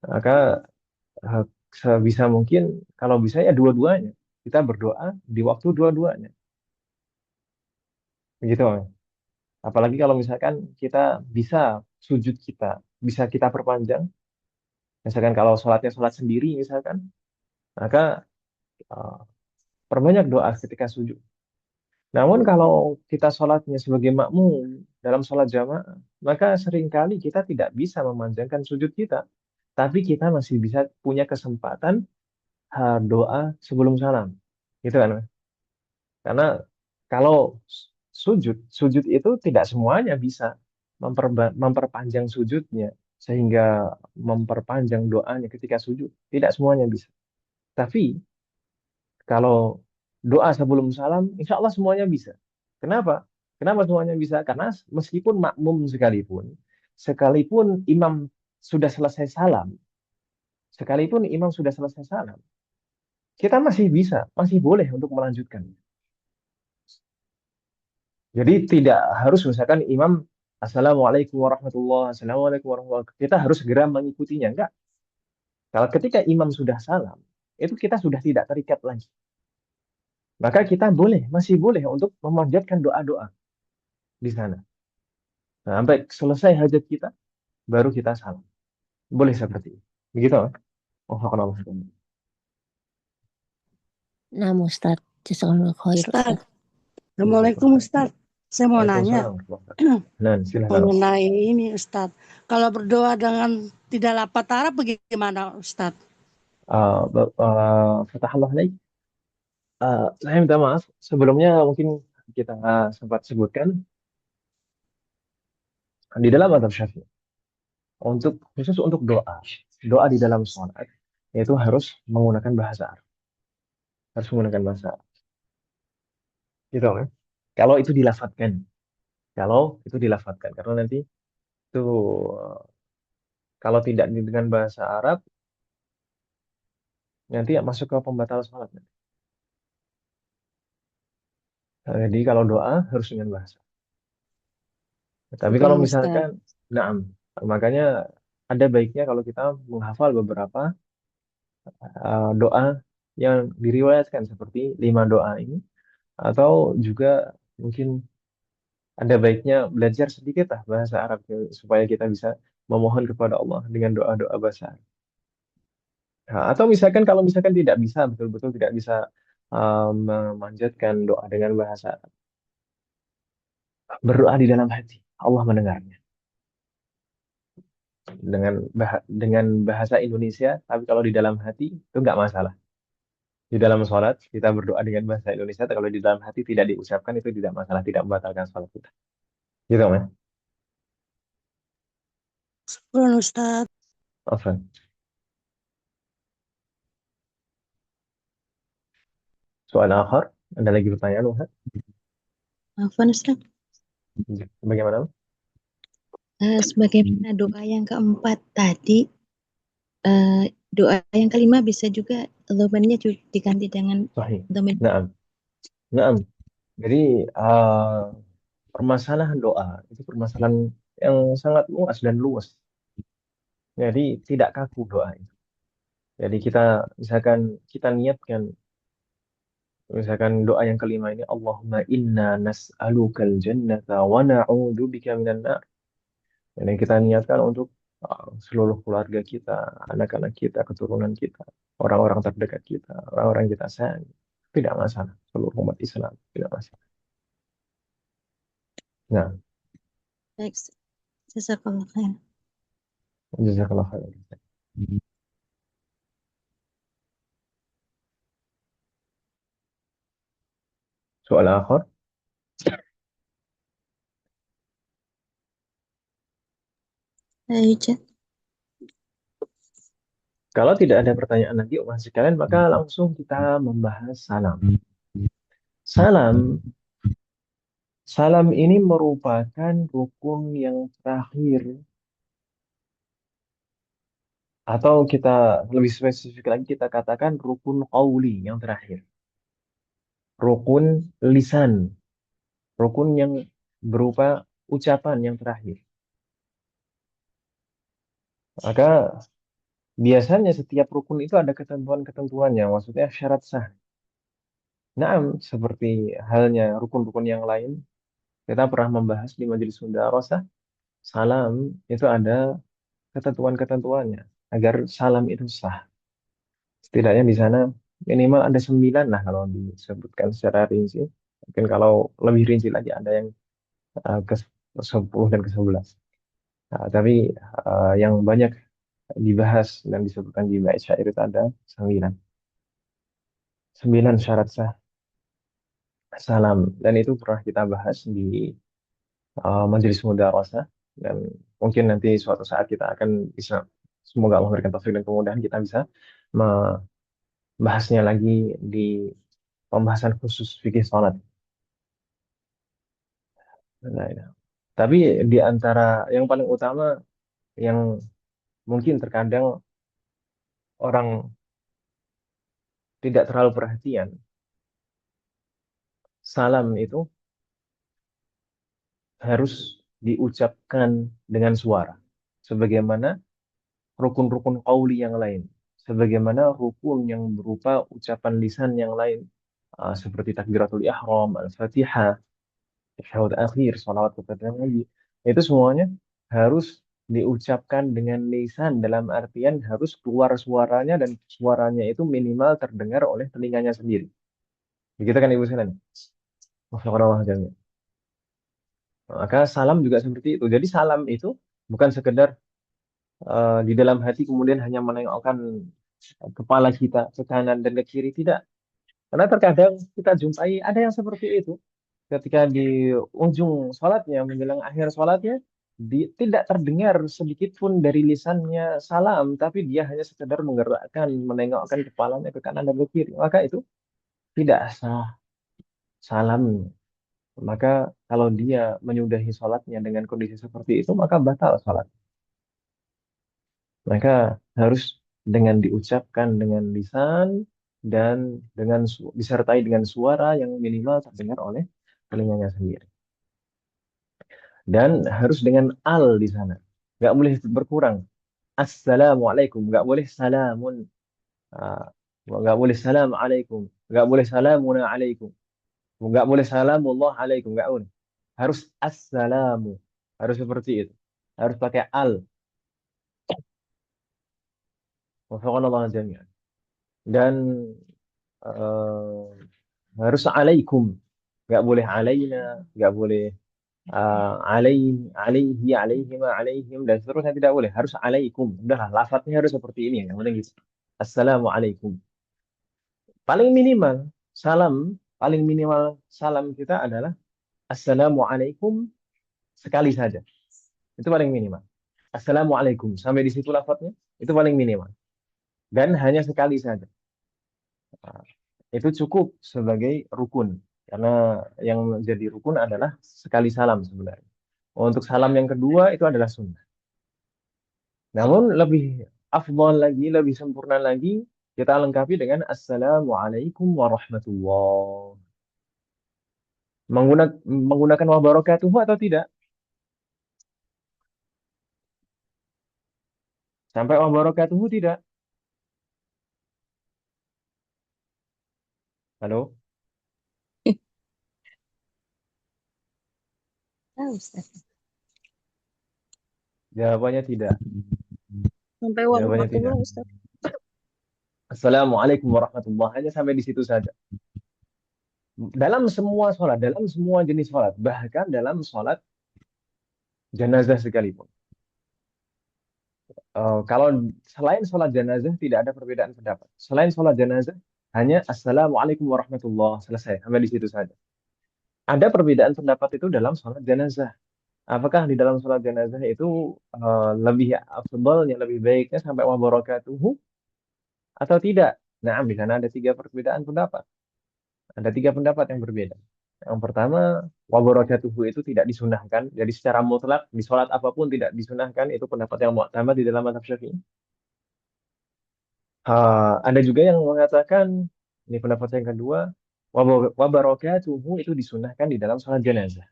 Maka eh, sebisa mungkin kalau bisa ya dua-duanya kita berdoa di waktu dua-duanya begitu Mas. Apalagi kalau misalkan kita bisa sujud kita bisa kita perpanjang, misalkan kalau sholatnya sholat sendiri misalkan, maka eh, perbanyak doa ketika sujud. Namun kalau kita sholatnya sebagai makmum dalam sholat jamaah, maka seringkali kita tidak bisa memanjangkan sujud kita, tapi kita masih bisa punya kesempatan doa sebelum salam, gitu kan Mas? Karena kalau sujud itu tidak semuanya bisa memperpanjang sujudnya sehingga memperpanjang doanya ketika sujud. Tidak semuanya bisa. Tapi kalau doa sebelum salam, insya Allah semuanya bisa. Kenapa? Kenapa semuanya bisa? Karena meskipun makmum sekalipun imam sudah selesai salam, kita masih bisa, masih boleh untuk melanjutkan. Jadi tidak harus misalkan imam Assalamualaikum warahmatullahi Assalamualaikum warahmatullahi kita harus segera mengikutinya. Enggak. Kalau ketika imam sudah salam, itu kita sudah tidak terikat lagi. Maka kita masih boleh untuk memanjatkan doa-doa di sana. Nah, sampai selesai hajat kita, baru kita salam. Boleh seperti itu. Begitu, Mas? Oh, Nah Ustadz, jazakallahu khair Ustaz, Ustadz. Assalamualaikum Ustaz. Saya mau nanya Waalaikumsalam warahmatullahi wabarakatuh. Nah, silakan. mengenai ini Ustaz. Kalau berdoa dengan tidak lapat Arab bagaimana Ustaz? Fatah Allah alaik. Saya minta maaf sebelumnya mungkin kita sempat sebutkan di dalam mazhab Syafi'i untuk khusus untuk doa di dalam sholat itu harus menggunakan bahasa Arab, harus menggunakan bahasa Arab. Gitu kan? Kalau itu dilafatkan, kalau itu dilafatkan karena nanti itu kalau tidak dengan bahasa Arab nanti masuk ke pembatal sholat. Jadi kalau doa harus dengan bahasa. Tapi Betul kalau Ustaz. misalkan, nah, makanya ada baiknya kalau kita menghafal beberapa doa yang diriwayatkan seperti 5 doa ini, atau juga mungkin ada baiknya belajar sedikit lah bahasa Arab supaya kita bisa memohon kepada Allah dengan doa-doa bahasa Arab. Nah, atau misalkan kalau misalkan tidak bisa betul-betul tidak bisa memanjatkan doa dengan bahasa Arab, berdoa di dalam hati, Allah mendengarnya dengan bahasa Indonesia, tapi kalau di dalam hati itu nggak masalah. Di dalam sholat kita berdoa dengan bahasa Indonesia, tapi kalau di dalam hati tidak diucapkan itu tidak masalah, tidak membatalkan sholat kita. Gitu, Mas. Betul Ustaz. Afwan. Soal akhir, ada lagi pertanyaan, Ustaz? Afwan Ustaz, Bagaimana? sebagaimana doa yang keempat tadi, doa yang kelima bisa juga domennya diganti dengan Sahih. domen. Naam. Naam. Jadi permasalahan doa itu permasalahan yang sangat luas dan luas. Jadi tidak kaku doa itu. Jadi kita misalkan kita niatkan misalkan doa yang kelima ini Allahumma inna nas'alukal jannata wa na'udzubika minan nar. Jadi kita niatkan untuk seluruh keluarga kita, anak-anak kita, keturunan kita, orang-orang terdekat kita, orang-orang yang kita sayang. Tidak masalah. Seluruh umat Islam tidak masalah. Nah, Baik, jazakallah khair. jazakallah khair. Soal akhir. Baik, Kalau tidak ada pertanyaan lagi, umat sekalian, maka langsung kita membahas salam. Salam, salam ini merupakan rukun yang terakhir, atau kita lebih spesifik lagi kita katakan rukun qauli yang terakhir. Rukun lisan, rukun yang berupa ucapan yang terakhir. Maka biasanya setiap rukun itu ada ketentuan-ketentuannya, maksudnya syarat sah. Nah, seperti halnya rukun-rukun yang lain, kita pernah membahas di Majelis Mudarasah, salam itu ada ketentuan-ketentuannya agar salam itu sah. Setidaknya di sana minimal ada 9 lah kalau disebutkan secara rinci. Mungkin kalau lebih rinci lagi ada yang ke 10 dan ke 11. Nah, tapi yang banyak dibahas dan disebutkan di bait syair itu ada 9. 9 syarat sah salam. Dan itu pernah kita bahas di Majelis Mudarasah. Dan mungkin nanti suatu saat kita akan bisa, semoga Allah memberikan taufik dan kemudahan kita bisa membahasnya lagi di pembahasan khusus fikih salat. Nah, ya. Tapi di antara yang paling utama yang mungkin terkadang orang tidak terlalu perhatian, salam itu harus diucapkan dengan suara. Sebagaimana rukun-rukun qauli yang lain. Sebagaimana rukun yang berupa ucapan lisan yang lain. Seperti takbiratul ihram, al-fatihah, tasyahud akhir, salawat kepada Nabi. Itu semuanya harus diucapkan dengan lisan dalam artian harus keluar suaranya dan suaranya itu minimal terdengar oleh telinganya sendiri. Begitu kan Ibu sekalian? Masya jami'an. Maka salam juga seperti itu. Jadi salam itu bukan sekedar di dalam hati kemudian hanya menengokkan kepala kita ke kanan dan ke kiri, tidak. Karena terkadang kita jumpai ada yang seperti itu. Ketika di ujung sholatnya, menjelang akhir sholatnya, tidak terdengar sedikit pun dari lisannya salam, tapi dia hanya sekedar menggerakkan, menengokkan kepalanya ke kanan dan ke kiri. Maka itu tidak sah salam. Maka kalau dia menyudahi sholatnya dengan kondisi seperti itu, maka batal sholat. Maka harus dengan diucapkan dengan lisan dan dengan disertai dengan suara yang minimal terdengar oleh telinganya sendiri. Dan harus dengan al di sana. Nggak boleh berkurang. Assalamualaikum. Nggak boleh salamun. Ah, nggak boleh salam alaikum. Nggak boleh salamuna alaikum. Nggak boleh salamullah alaikum. Nggak boleh. Harus assalamu. Harus seperti itu. Harus pakai al. Wafaqanallah jami'an. Dan eh, harus alaikum. Nggak boleh alaina. Nggak boleh alaihi, alaihima, alaihim, dan seterusnya tidak boleh. Harus alaikum. Udahlah, lafadznya harus seperti ini. Yang penting gitu. Assalamualaikum. Paling minimal, salam, paling minimal salam kita adalah Assalamualaikum sekali saja. Itu paling minimal. Assalamualaikum. Sampai di situ lafadznya. Itu paling minimal. Dan hanya sekali saja. Nah, itu cukup sebagai rukun. Karena yang menjadi rukun adalah sekali salam sebenarnya. Untuk salam yang kedua itu adalah sunnah. Namun lebih afdal lagi, lebih sempurna lagi, kita lengkapi dengan Assalamualaikum warahmatullahi. Menggunakan wabarakatuh atau tidak? Sampai wabarakatuh tidak? Halo? Tahu, Ustaz. Jawabannya tidak. Sampai Jawabannya tidak. warahmatullah Ustaz. Assalamualaikum warahmatullahi. Hanya sampai di situ saja. Dalam semua sholat, dalam semua jenis sholat, bahkan dalam sholat jenazah sekalipun. Kalau selain sholat jenazah tidak ada perbedaan pendapat. Selain sholat jenazah hanya Assalamualaikum warahmatullahi, selesai sampai di situ saja. Ada perbedaan pendapat itu dalam sholat jenazah. Apakah di dalam sholat jenazah itu lebih afdalnya, lebih baiknya sampai wabarakatuhu atau tidak? Nah, di sana ada tiga perbedaan pendapat. Ada tiga pendapat yang berbeda. Yang pertama, wabarakatuhu itu tidak disunahkan. Jadi secara mutlak di sholat apapun tidak disunahkan. Itu pendapat yang mu'tamad di dalam mazhab Syafi'i. Ada juga yang mengatakan, ini pendapat yang kedua, wabarakatuhu itu disunahkan di dalam sholat jenazah.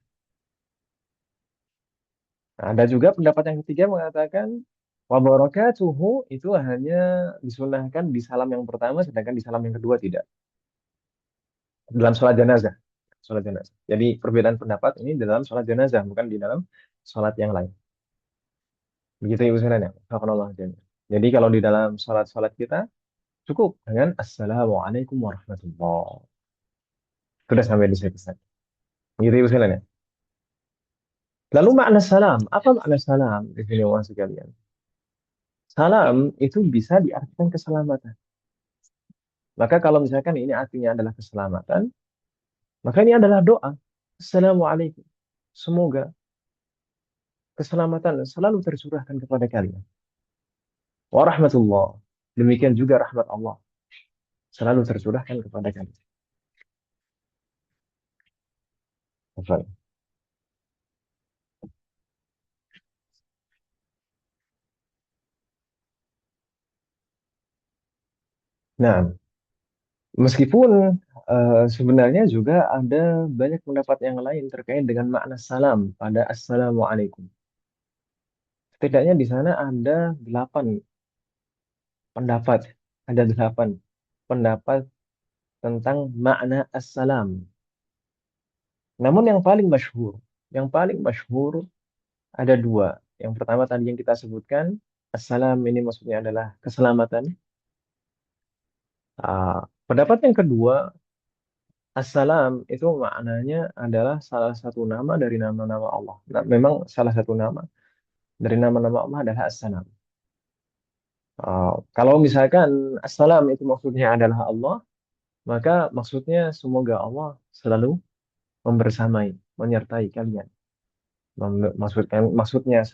Nah, ada juga pendapat yang ketiga mengatakan wabarakatuhu itu hanya disunahkan di salam yang pertama, sedangkan di salam yang kedua tidak. Dalam sholat jenazah. Sholat jenazah. Jadi perbedaan pendapat ini dalam sholat jenazah, bukan di dalam sholat yang lain. Begitu Ibu sekalian ya. Alhamdulillah. Jadi kalau di dalam sholat-sholat kita cukup dengan Assalamualaikum warahmatullahi. Sudah sampai di situ saja. Begitu Ibu sekalian ya. Lalu makna salam. Apa makna salam di sini Ibu sekalian? Salam itu bisa diartikan keselamatan. Maka kalau misalkan ini artinya adalah keselamatan, maka ini adalah doa. Assalamualaikum. Semoga keselamatan selalu tercurahkan kepada kalian. Warahmatullah. Demikian juga rahmat Allah selalu tercurahkan kepada kalian. Baik. Nah, meskipun sebenarnya juga ada banyak pendapat yang lain terkait dengan makna salam pada Assalamualaikum. Setidaknya di sana ada 8 pendapat. Ada 8 pendapat tentang makna assalam. Namun yang paling masyhur ada 2. Yang pertama tadi yang kita sebutkan, assalam ini maksudnya adalah keselamatan. Pendapat yang kedua, assalam itu maknanya adalah salah satu nama dari nama-nama Allah. Nah, memang salah satu nama dari nama-nama Allah adalah assalam. Kalau misalkan assalam itu maksudnya adalah Allah, Maka maksudnya semoga Allah selalu membersamai, menyertai kalian. Maksudnya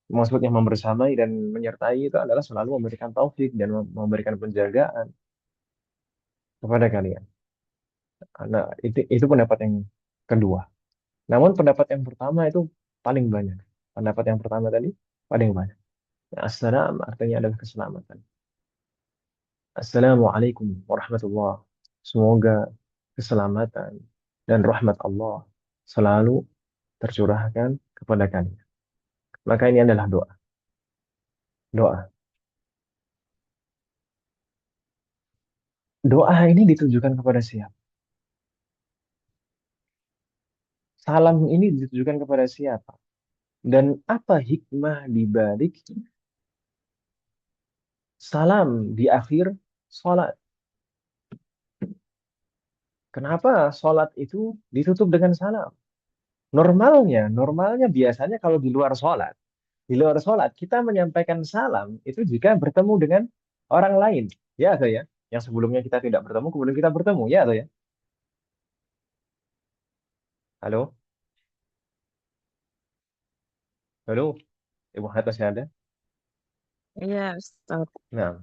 maksudnya membersamai dan menyertai itu adalah selalu memberikan taufik dan memberikan penjagaan kepada kalian. Nah, itu pendapat yang kedua. Namun pendapat yang pertama itu paling banyak. Pendapat yang pertama tadi paling banyak. Assalam artinya adalah keselamatan. Assalamualaikum warahmatullah. Semoga keselamatan dan rahmat Allah selalu tercurahkan kepada kalian. Maka ini adalah doa. Doa. Doa ini ditujukan kepada siapa? Salam ini ditujukan kepada siapa? Dan apa hikmah di balik salam di akhir sholat? Kenapa sholat itu ditutup dengan salam? Normalnya biasanya kalau di luar sholat kita menyampaikan salam itu jika bertemu dengan orang lain, ya atau ya? Yang sebelumnya kita tidak bertemu, kemudian kita bertemu, ya atau ya? Halo, halo, Ibu Hat masih ada? Iya, Ustaz. Nah,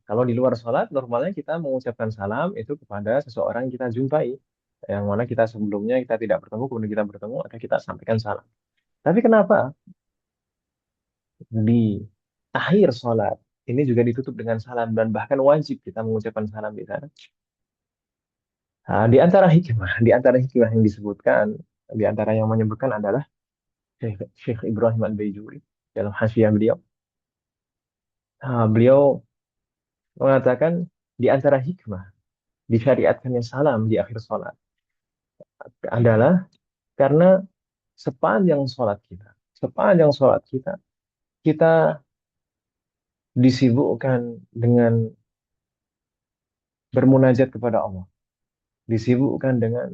kalau di luar sholat, normalnya kita mengucapkan salam itu kepada seseorang yang kita jumpai, yang mana kita sebelumnya kita tidak bertemu, kemudian kita bertemu, maka kita sampaikan salam. Tapi kenapa di akhir sholat ini juga ditutup dengan salam dan bahkan wajib kita mengucapkan salam di sana? Di antara hikmah yang disebutkan, di antara yang menyebutkan adalah Syekh Ibrahim Al-Baijuri dalam Hasyiah beliau. Beliau mengatakan di antara hikmah disyariatkannya salam di akhir sholat adalah karena sepanjang sholat kita, kita disibukkan dengan bermunajat kepada Allah, disibukkan dengan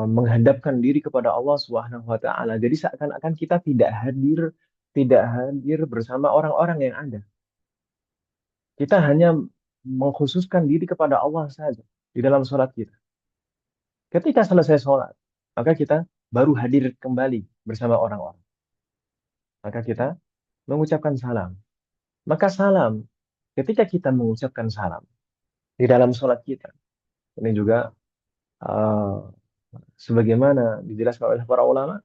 menghadapkan diri kepada Allah Subhanahu wa taala. Jadi seakan-akan kita tidak hadir bersama orang-orang yang ada. Kita hanya mengkhususkan diri kepada Allah saja di dalam sholat kita. Ketika selesai sholat, maka kita baru hadir kembali bersama orang-orang. Maka kita mengucapkan salam. Maka salam, ketika kita mengucapkan salam di dalam sholat kita, ini juga uh, sebagaimana dijelaskan oleh para ulama,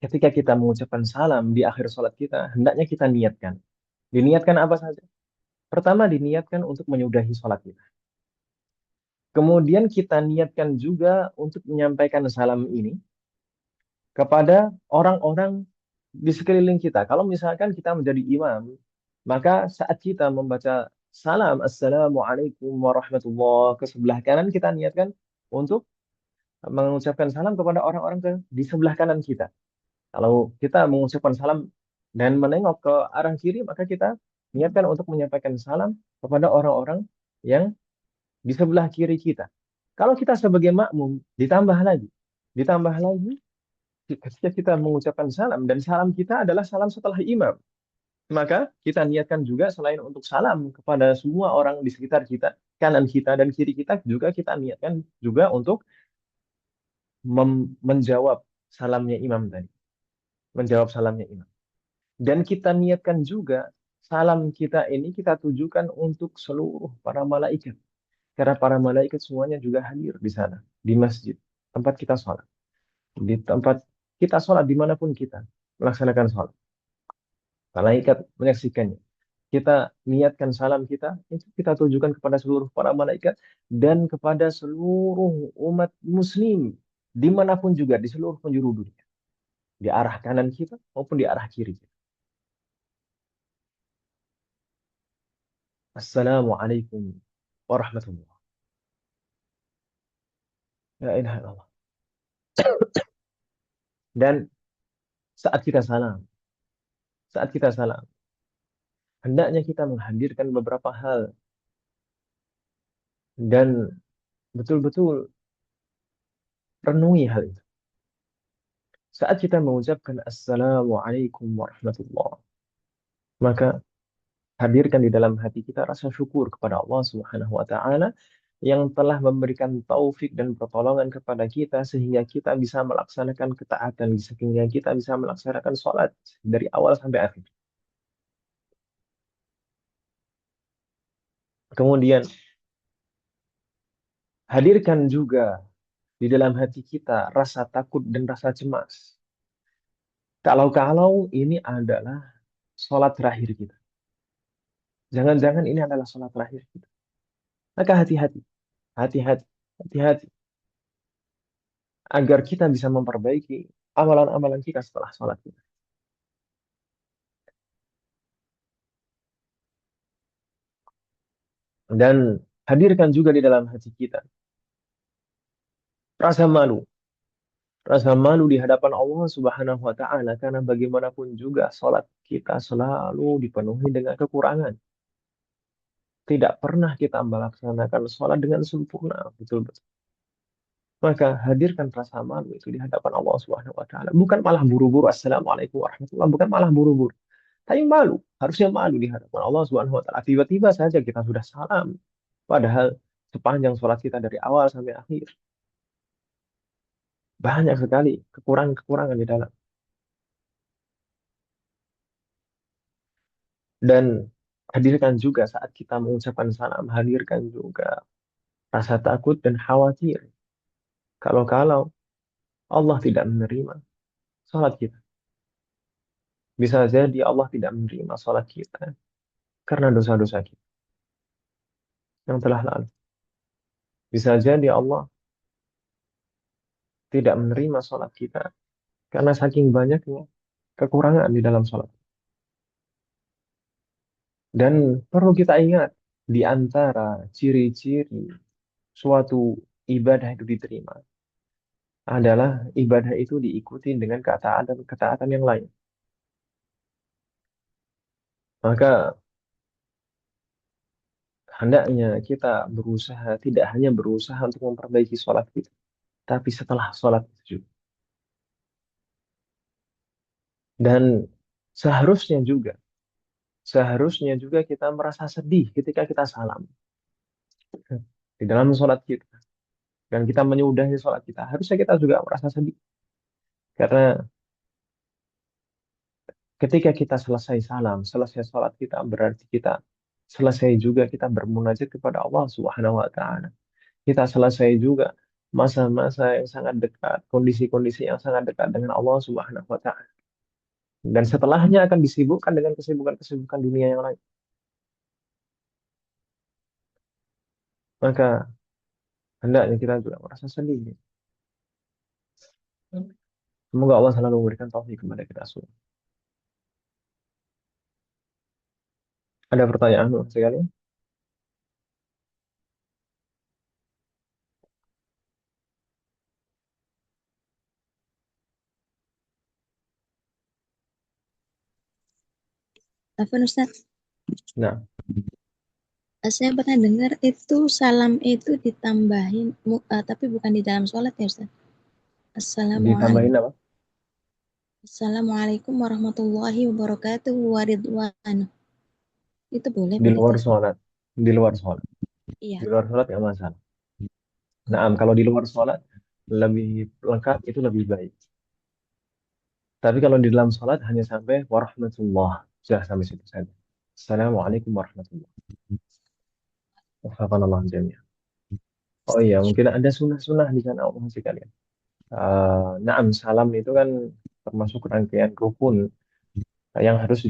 ketika kita mengucapkan salam di akhir sholat kita, hendaknya kita niatkan. Diniatkan apa saja? Pertama, diniatkan untuk menyudahi sholat kita. Kemudian kita niatkan juga untuk menyampaikan salam ini kepada orang-orang di sekeliling kita. Kalau misalkan kita menjadi imam, maka saat kita membaca salam, Assalamualaikum warahmatullah, ke sebelah kanan kita niatkan untuk mengucapkan salam kepada orang-orang di sebelah kanan kita. Kalau kita mengucapkan salam dan menengok ke arah kiri, maka kita niatkan untuk menyampaikan salam kepada orang-orang yang di sebelah kiri kita. Kalau kita sebagai makmum, ditambah lagi, ketika kita mengucapkan salam, dan salam kita adalah salam setelah imam, maka kita niatkan juga selain untuk salam kepada semua orang di sekitar kita, kanan kita dan kiri kita, juga kita niatkan juga untuk menjawab salamnya imam tadi, menjawab salamnya imam. Dan kita niatkan juga salam kita ini kita tujukan untuk seluruh para malaikat. Karena para malaikat semuanya juga hadir di sana, di masjid, tempat kita sholat. Di tempat kita sholat, dimanapun kita melaksanakan sholat. Malaikat menyaksikannya. Kita niatkan salam kita, itu kita tujukan kepada seluruh para malaikat dan kepada seluruh umat muslim, dimanapun juga, di seluruh penjuru dunia. Di arah kanan kita maupun di arah kiri kita. Assalamualaikum warahmatullahi wabarakatuh. La ilaha illallah. Dan saat kita salam, hendaknya kita menghadirkan beberapa hal dan betul-betul renungi hal itu. Saat kita mengucapkan Assalamualaikum warahmatullahi wabarakatuh, maka hadirkan di dalam hati kita rasa syukur kepada Allah Subhanahu wa taala yang telah memberikan taufik dan pertolongan kepada kita sehingga kita bisa melaksanakan ketaatan, sehingga kita bisa melaksanakan sholat dari awal sampai akhir. Kemudian hadirkan juga di dalam hati kita rasa takut dan rasa cemas. Kalau-kalau ini adalah sholat terakhir kita. Jangan-jangan ini adalah sholat terakhir kita. Maka hati-hati, hati-hati, hati-hati. Agar kita bisa memperbaiki amalan-amalan kita setelah sholat kita. Dan hadirkan juga di dalam hati kita rasa malu. Rasa malu di hadapan Allah Subhanahu wa taala karena bagaimanapun juga sholat kita selalu dipenuhi dengan kekurangan. Tidak pernah kita melaksanakan sholat dengan sempurna, betul-betul. Maka hadirkan rasa malu itu di hadapan Allah Subhanahu wa taala. Bukan malah buru-buru assalamualaikum warahmatullahi, bukan malah buru-buru. Tapi malu, harusnya malu di hadapan Allah Subhanahu wa taala. Tiba-tiba saja kita sudah salam, padahal sepanjang sholat kita dari awal sampai akhir banyak sekali kekurangan-kekurangan di dalam. Dan hadirkan juga saat kita mengucapkan salam, hadirkan juga rasa takut dan khawatir. Kalau-kalau Allah tidak menerima sholat kita. Bisa jadi Allah tidak menerima sholat kita karena dosa-dosa kita yang telah lalu. Bisa jadi Allah tidak menerima sholat kita karena saking banyaknya kekurangan di dalam sholat. Dan perlu kita ingat, di antara ciri-ciri suatu ibadah itu diterima adalah ibadah itu diikuti dengan ketaatan yang lain. Maka hendaknya kita berusaha, tidak hanya berusaha untuk memperbaiki sholat kita, tapi setelah sholat itu juga. Dan seharusnya juga kita merasa sedih ketika kita salam di dalam sholat kita. Dan kita menyudahi sholat kita, harusnya kita juga merasa sedih. Karena ketika kita selesai salam, selesai sholat kita, berarti kita selesai juga kita bermunajat kepada Allah Subhanahu wa taala. Kita selesai juga masa-masa yang sangat dekat, kondisi-kondisi yang sangat dekat dengan Allah Subhanahu wa taala. Dan setelahnya akan disibukkan dengan kesibukan-kesibukan dunia yang lain. Maka hendaknya kita juga merasa sedih. Semoga Allah selalu memberikan taufik kepada kita semua. Ada pertanyaan sekali? Afwan Ustaz, Nah, saya pernah dengar itu salam itu ditambahin, tapi bukan di dalam sholat ya Ustaz. Assalamualaikum. ditambahin apa? Assalamualaikum warahmatullahi wabarakatuh waridwanu. Itu boleh Di begitu luar Ustaz? sholat. Di luar sholat. Iya. Di luar sholat nggak masalah. Nah, kalau di luar sholat lebih lengkap itu lebih baik. Tapi kalau di dalam sholat hanya sampai warahmatullah. Sudah sampai situ saja. Assalamualaikum warahmatullah. Wassalamualaikum jami'an. Oh iya, mungkin ada sunnah-sunnah di sana Allah sekalian. Naam, salam itu kan termasuk rangkaian rukun yang harus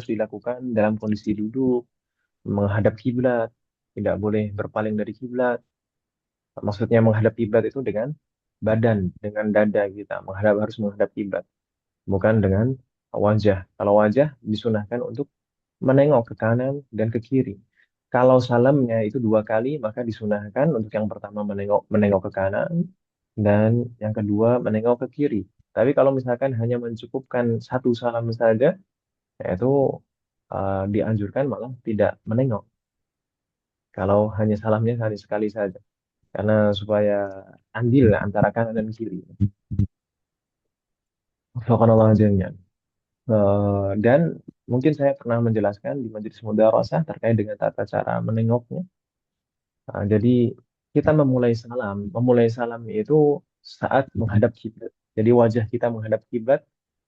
dilakukan dalam kondisi duduk, menghadap kiblat, tidak boleh berpaling dari kiblat. Maksudnya menghadap kiblat itu dengan badan, dengan dada kita, harus menghadap kiblat, bukan dengan wajah. Kalau wajah disunahkan untuk menengok ke kanan dan ke kiri. Kalau salamnya itu 2 kali, maka disunahkan untuk yang pertama menengok ke kanan dan yang kedua menengok ke kiri. Tapi kalau misalkan hanya mencukupkan satu salam saja, yaitu dianjurkan malah tidak menengok. Kalau hanya salamnya sekali saja, karena supaya andil antara kanan dan kiri. Subhanallah jami'an. Dan mungkin saya pernah menjelaskan di majelis mudarasah terkait dengan tata cara menengoknya. Jadi kita memulai salam itu saat menghadap kiblat. Jadi wajah kita menghadap kiblat,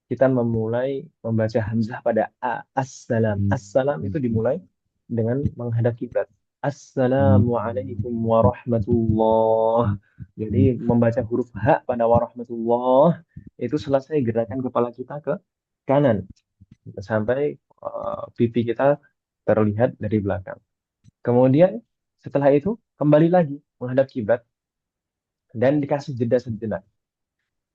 kita memulai membaca hamzah pada assalam. Assalam itu dimulai dengan menghadap kiblat. Assalamualaikum warahmatullah. Jadi membaca huruf H pada warahmatullah itu selesai gerakan kepala kita ke kanan sampai pipi kita terlihat dari belakang. Kemudian setelah itu kembali lagi menghadap kiblat dan dikasih jeda sejenak.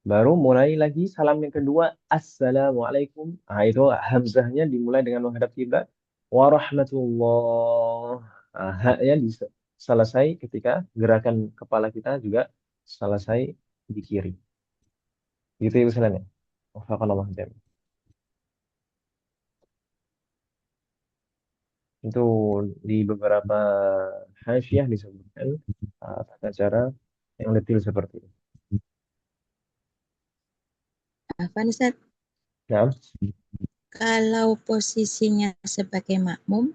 Baru mulai lagi salam yang kedua, Assalamualaikum. Itu hamzahnya dimulai dengan menghadap kiblat. Warahmatullah. Haknya selesai ketika gerakan kepala kita juga selesai di kiri. Gitu ya usulannya. Wafaqallahu jami'an. Itu di beberapa hasyiah disebutkan tata cara yang detail seperti itu. Afwan Ustaz, Nah, kalau posisinya sebagai makmum,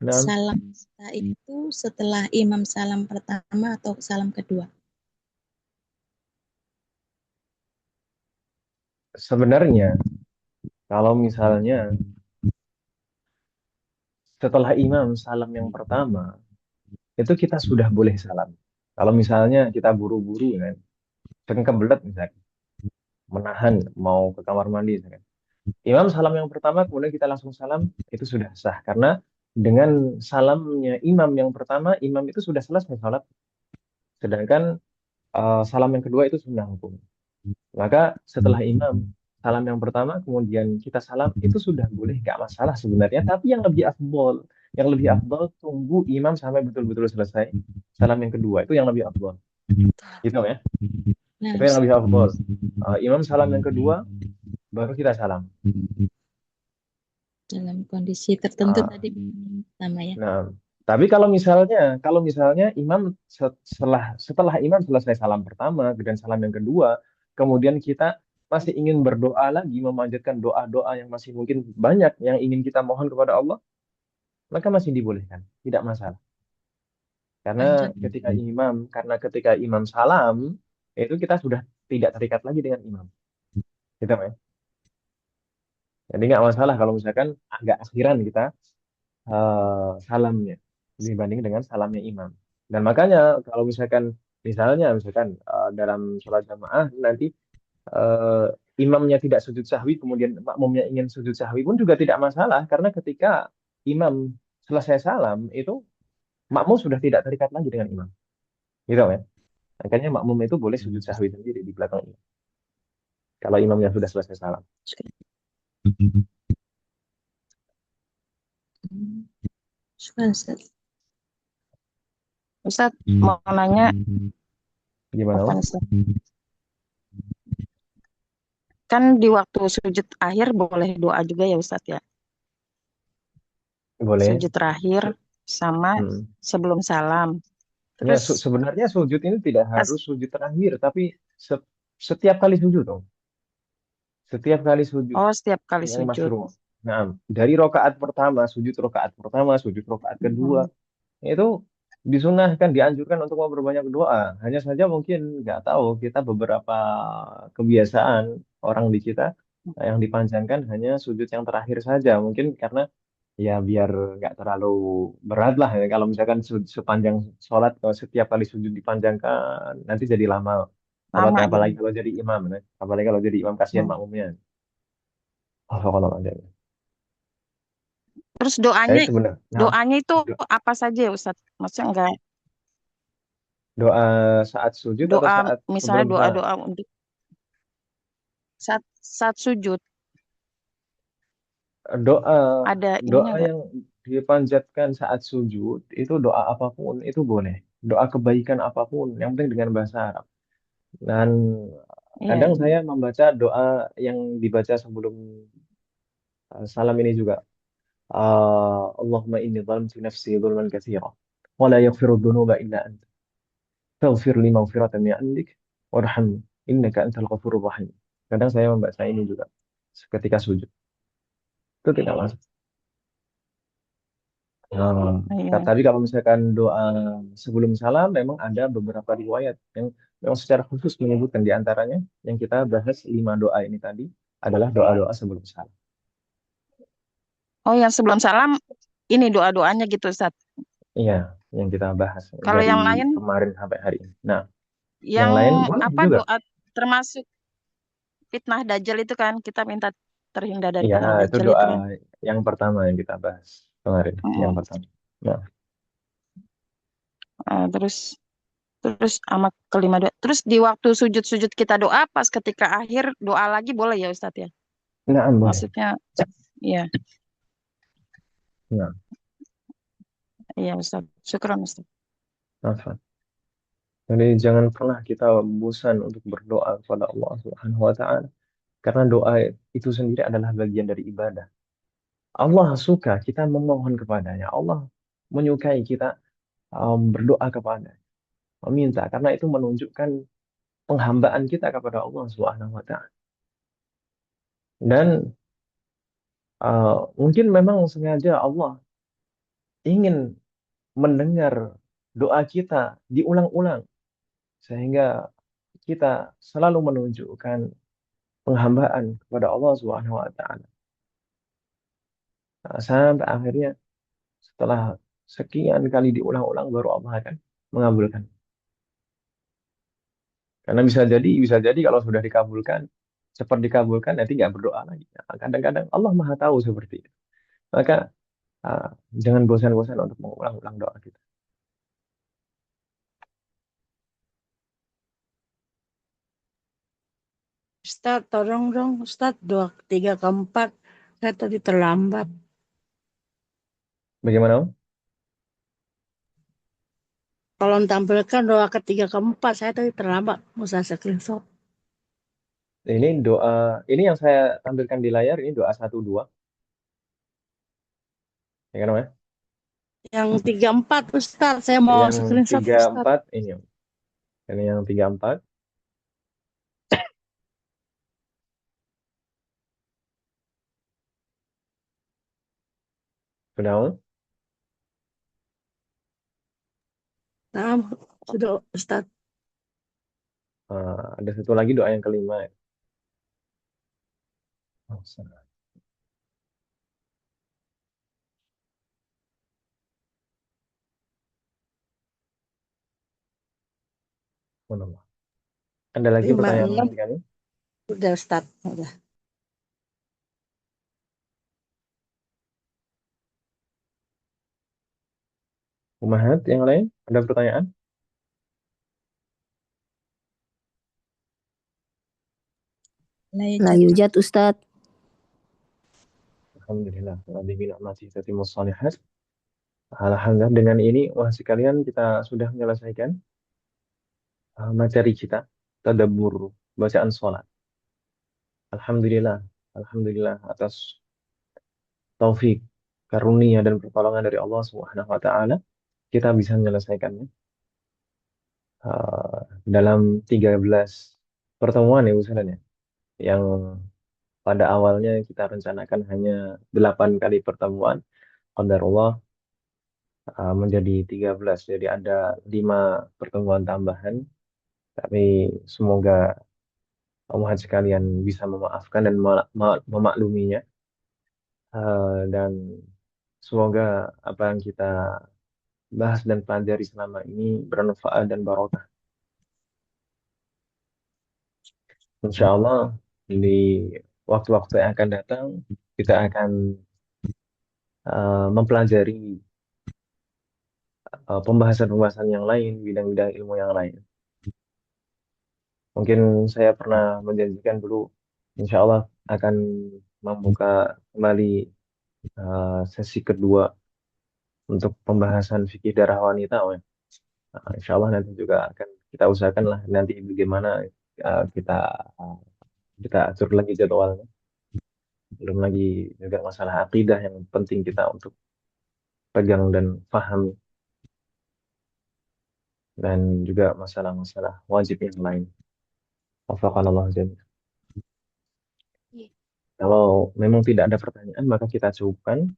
nah, salam kita itu setelah imam salam pertama atau salam kedua? sebenarnya kalau misalnya setelah imam salam yang pertama, itu kita sudah boleh salam. Kalau misalnya kita buru-buru kan, saking kebelet misalnya, menahan mau ke kamar mandi misalkan. Imam salam yang pertama, kemudian kita langsung salam, itu sudah sah. Karena dengan salamnya imam yang pertama, imam itu sudah selesai salat. Sedangkan salam yang kedua itu sunnah hukum. Maka setelah imam salam yang pertama, kemudian kita salam, itu sudah boleh, nggak masalah sebenarnya. Tapi yang lebih afdol tunggu imam sampai betul-betul selesai. Salam yang kedua itu yang lebih afdol. Gitu ya. Nah, Itu yang lebih afdol. Imam salam yang kedua, baru kita salam. dalam kondisi tertentu Ah, tadi pertama ya. nah, tapi kalau misalnya imam setelah imam selesai salam pertama dan salam yang kedua, kemudian kita masih ingin berdoa lagi, memanjatkan doa-doa yang masih mungkin banyak yang ingin kita mohon kepada Allah, maka masih dibolehkan, tidak masalah. Karena Panjang. ketika imam salam, itu kita sudah tidak terikat lagi dengan imam. Gitu ya. Jadi nggak masalah kalau misalkan agak akhiran kita salamnya dibanding dengan salamnya imam. Dan makanya kalau misalkan dalam sholat jamaah nanti eh, imamnya tidak sujud sahwi kemudian makmumnya ingin sujud sahwi pun juga tidak masalah karena ketika imam selesai salam itu makmum sudah tidak terikat lagi dengan imam. Gitu ya. Makanya makmum itu boleh sujud sahwi sendiri di belakang imam. Kalau imamnya sudah selesai salam. Syukran, Ustaz. Ustaz, mau nanya Gimana? apa Ustaz? Kan di waktu sujud akhir boleh doa juga ya Ustaz ya. Boleh. Sujud terakhir sama Hmm. sebelum salam. Ya, Terus sebenarnya sujud ini tidak pas harus sujud terakhir, tapi setiap kali sujud dong. Setiap kali sujud setiap kali yang sujud. masyru'. Nah, dari rokaat pertama, sujud rokaat kedua, Mm-mm. itu disunahkan, dianjurkan untuk memperbanyak doa. Hanya saja mungkin nggak tahu kita beberapa kebiasaan orang di kita yang dipanjangkan hanya sujud yang terakhir saja. Mungkin karena ya biar nggak terlalu berat lah ya. Kalau misalkan sepanjang sholat kalau setiap kali sujud dipanjangkan nanti jadi lama sholatnya Lama apalagi jadi. kalau jadi imam ya. Apalagi kalau jadi imam kasihan Mm. makmumnya. Oh, kalau ada. Terus Jadi sebenarnya nah, doanya itu do- apa saja ya Ustaz? Maksudnya enggak doa saat sujud atau doa saat misalnya sebelum salam. doa-doa untuk saat saat sujud Doa ada ininya doa enggak? yang dipanjatkan saat sujud itu doa apapun itu boleh. Doa kebaikan apapun yang penting dengan bahasa Arab. Dan Iya, kadang iya. saya membaca doa yang dibaca sebelum salam ini juga. Allahumma inni zalamtu nafsi zulman katsira wa la yaghfiru dhunuba illa anta. Faghfir li maghfiratan min 'indik warhamni innaka antal ghafurur rahim. Kadang saya membaca ini juga ketika sujud. Itu tidak masuk. Nah, Iya. tadi kalau misalkan doa sebelum salam, memang ada beberapa riwayat yang secara khusus menyebutkan, di antaranya yang kita bahas 5 doa ini tadi adalah doa-doa sebelum salam. Oh, yang sebelum salam ini doa-doanya gitu, Ustaz. Iya, yang kita bahas Kalau dari yang lain, kemarin sampai hari ini. Nah, yang yang lain boleh apa juga. doa termasuk fitnah dajjal itu kan kita minta terhindar dari Iya, fitnah itu dajjal doa itu kan. yang pertama yang kita bahas kemarin, yang Mm, pertama. Nah, terus terus amat kelima doa. Terus di waktu sujud-sujud kita doa pas ketika akhir doa lagi boleh ya Ustadz ya? nah boleh. Maksudnya iya, Nah, iya Ustadz. Syukron Ustadz. Afwan. Jadi jangan pernah kita bosan untuk berdoa kepada Allah Subhanahu wa taala, karena doa itu sendiri adalah bagian dari ibadah. Allah suka kita memohon kepadanya. Allah menyukai kita berdoa kepada, meminta, karena itu menunjukkan penghambaan kita kepada Allah Subhanahu wa taala. Dan mungkin memang sengaja Allah ingin mendengar doa kita diulang-ulang, sehingga kita selalu menunjukkan penghambaan kepada Allah Subhanahu wa taala. Sampai akhirnya setelah sekian kali diulang-ulang baru Allah akan mengabulkan. Karena bisa jadi kalau sudah dikabulkan, cepat dikabulkan, nanti nggak berdoa lagi. Nah, kadang-kadang Allah Maha tahu seperti itu. Maka uh, jangan bosan-bosan untuk mengulang-ulang doa kita. Ustaz, tolong dong, Ustaz, doa ketiga keempat. Saya tadi terlambat. Bagaimana, Om? Tolong tampilkan doa ketiga keempat. Saya tadi terlambat. Musa screenshot. Ini doa, ini yang saya tampilkan di layar, ini doa 1 2. Ya kan, Om, ya? Yang tiga empat, Ustaz. Saya mau Yang screenshot, tiga Ustaz. empat ini, Om. Ini yang 3 4. Sudah, Om? Nah, sudah, Ustaz. Ada satu lagi doa yang kelima, ya. Oh, salah. Subhanallah. Ada lagi Lima, pertanyaan enam. dari kami? Sudah, Ustaz. Sudah. Umahat yang lain? Ada pertanyaan? La La yujad. yujad Ustadz. Alhamdulillah. Rabbi bina'mati tatimmus shalihat. Alhamdulillah, dengan ini, wah sekalian, kita sudah menyelesaikan materi kita, tadabbur bacaan sholat. Alhamdulillah. Alhamdulillah atas taufik, karunia, dan pertolongan dari Allah Subhanahu wa taala, kita bisa menyelesaikannya dalam 13 pertemuan ya Ustaz ya. Yang pada awalnya kita rencanakan hanya 8 kali pertemuan, qadarullah menjadi 13. Jadi ada 5 pertemuan tambahan, tapi semoga Allah sekalian bisa memaafkan dan memakluminya. Dan semoga apa yang kita bahas dan pelajari selama ini bermanfaat dan barokah. Insya Allah di waktu-waktu yang akan datang kita akan mempelajari pembahasan-pembahasan yang lain, bidang-bidang ilmu yang lain. Mungkin saya pernah menjanjikan dulu, insya Allah akan membuka kembali sesi kedua untuk pembahasan fikih darah wanita. Insya Allah nanti juga akan kita usahakan lah nanti bagaimana kita kita atur lagi jadwalnya. Belum lagi juga masalah akidah yang penting kita untuk pegang dan paham, dan juga masalah-masalah wajib yang lain. Wafaqanallah jami'an. Kalau memang tidak ada pertanyaan, maka kita cukupkan.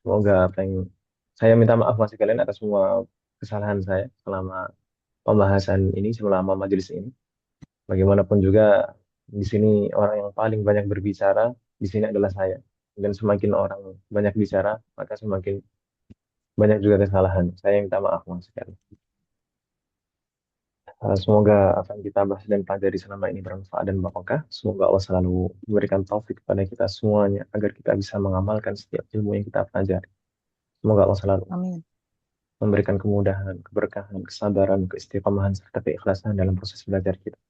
Semoga apa yang saya minta maaf masih kalian atas semua kesalahan saya selama pembahasan ini, selama majelis ini. Bagaimanapun juga di sini orang yang paling banyak berbicara di sini adalah saya. Dan semakin orang banyak bicara, maka semakin banyak juga kesalahan. Saya minta maaf mas sekali. Semoga apa yang kita bahas dan pelajari selama ini bermanfaat dan barokah. Semoga Allah selalu memberikan taufik kepada kita semuanya agar kita bisa mengamalkan setiap ilmu yang kita pelajari. Semoga Allah selalu Amin. memberikan kemudahan, keberkahan, kesabaran, keistiqomahan, serta keikhlasan dalam proses belajar kita.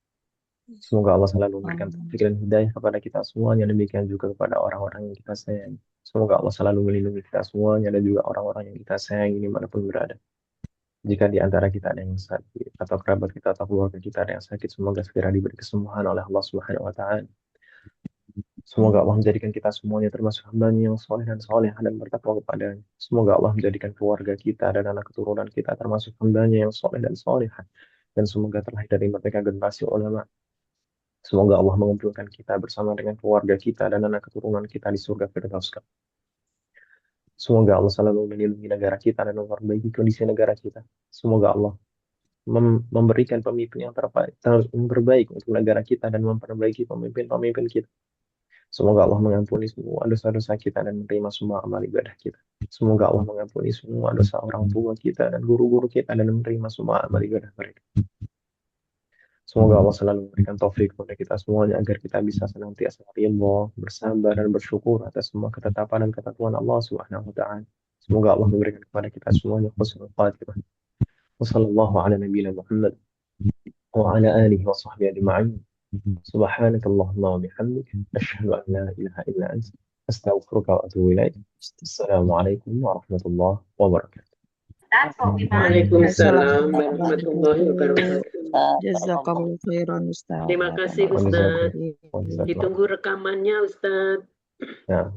Semoga Allah selalu memberikan Amin. taufik dan hidayah kepada kita semuanya, demikian juga kepada orang-orang yang kita sayangi. Semoga Allah selalu melindungi kita semuanya dan juga orang-orang yang kita sayangi dimanapun berada. Jika di antara kita ada yang sakit, atau kerabat kita atau keluarga kita ada yang sakit, semoga segera diberi kesembuhan oleh Allah Subhanahu wa Ta'ala. Semoga Allah menjadikan kita semuanya termasuk hamba-Nya yang soleh dan soleh dan bertakwa kepadanya. Semoga Allah menjadikan keluarga kita dan anak keturunan kita termasuk hamba-Nya yang soleh dan soleh. Dan semoga terlahir dari mereka generasi ulama. Semoga Allah mengumpulkan kita bersama dengan keluarga kita dan anak keturunan kita di surga Firdaus. Semoga Allah selalu melindungi negara kita dan memperbaiki kondisi negara kita. Semoga Allah memberikan pemimpin yang terbaik untuk negara kita dan memperbaiki pemimpin-pemimpin kita. Semoga Allah mengampuni semua dosa-dosa kita dan menerima semua amal ibadah kita. Semoga Allah mengampuni semua dosa orang tua kita dan guru-guru kita dan menerima semua amal ibadah mereka. Semoga Allah selalu memberikan taufik kepada kita semuanya agar kita bisa senantiasa ridha, bersabar dan bersyukur atas semua ketetapan dan ketentuan Allah Subhanahu wa Ta'ala. Semoga Allah memberikan kepada kita semuanya husnul khatimah. Wassallallahu ala nabiyina Muhammad wa ala alihi wa sahbihi ajma'in. Subhanaka Allahumma wa bihamdik asyhadu an la ilaha illa anta astaghfiruka wa atubu ilaik. Assalamualaikum warahmatullahi wabarakatuh. Waalaikumsalam warahmatullahi wabarakatuh. Jazakallahu khairan Ustaz. Terima kasih Ustaz. Ditunggu rekamannya Ustaz. Ya.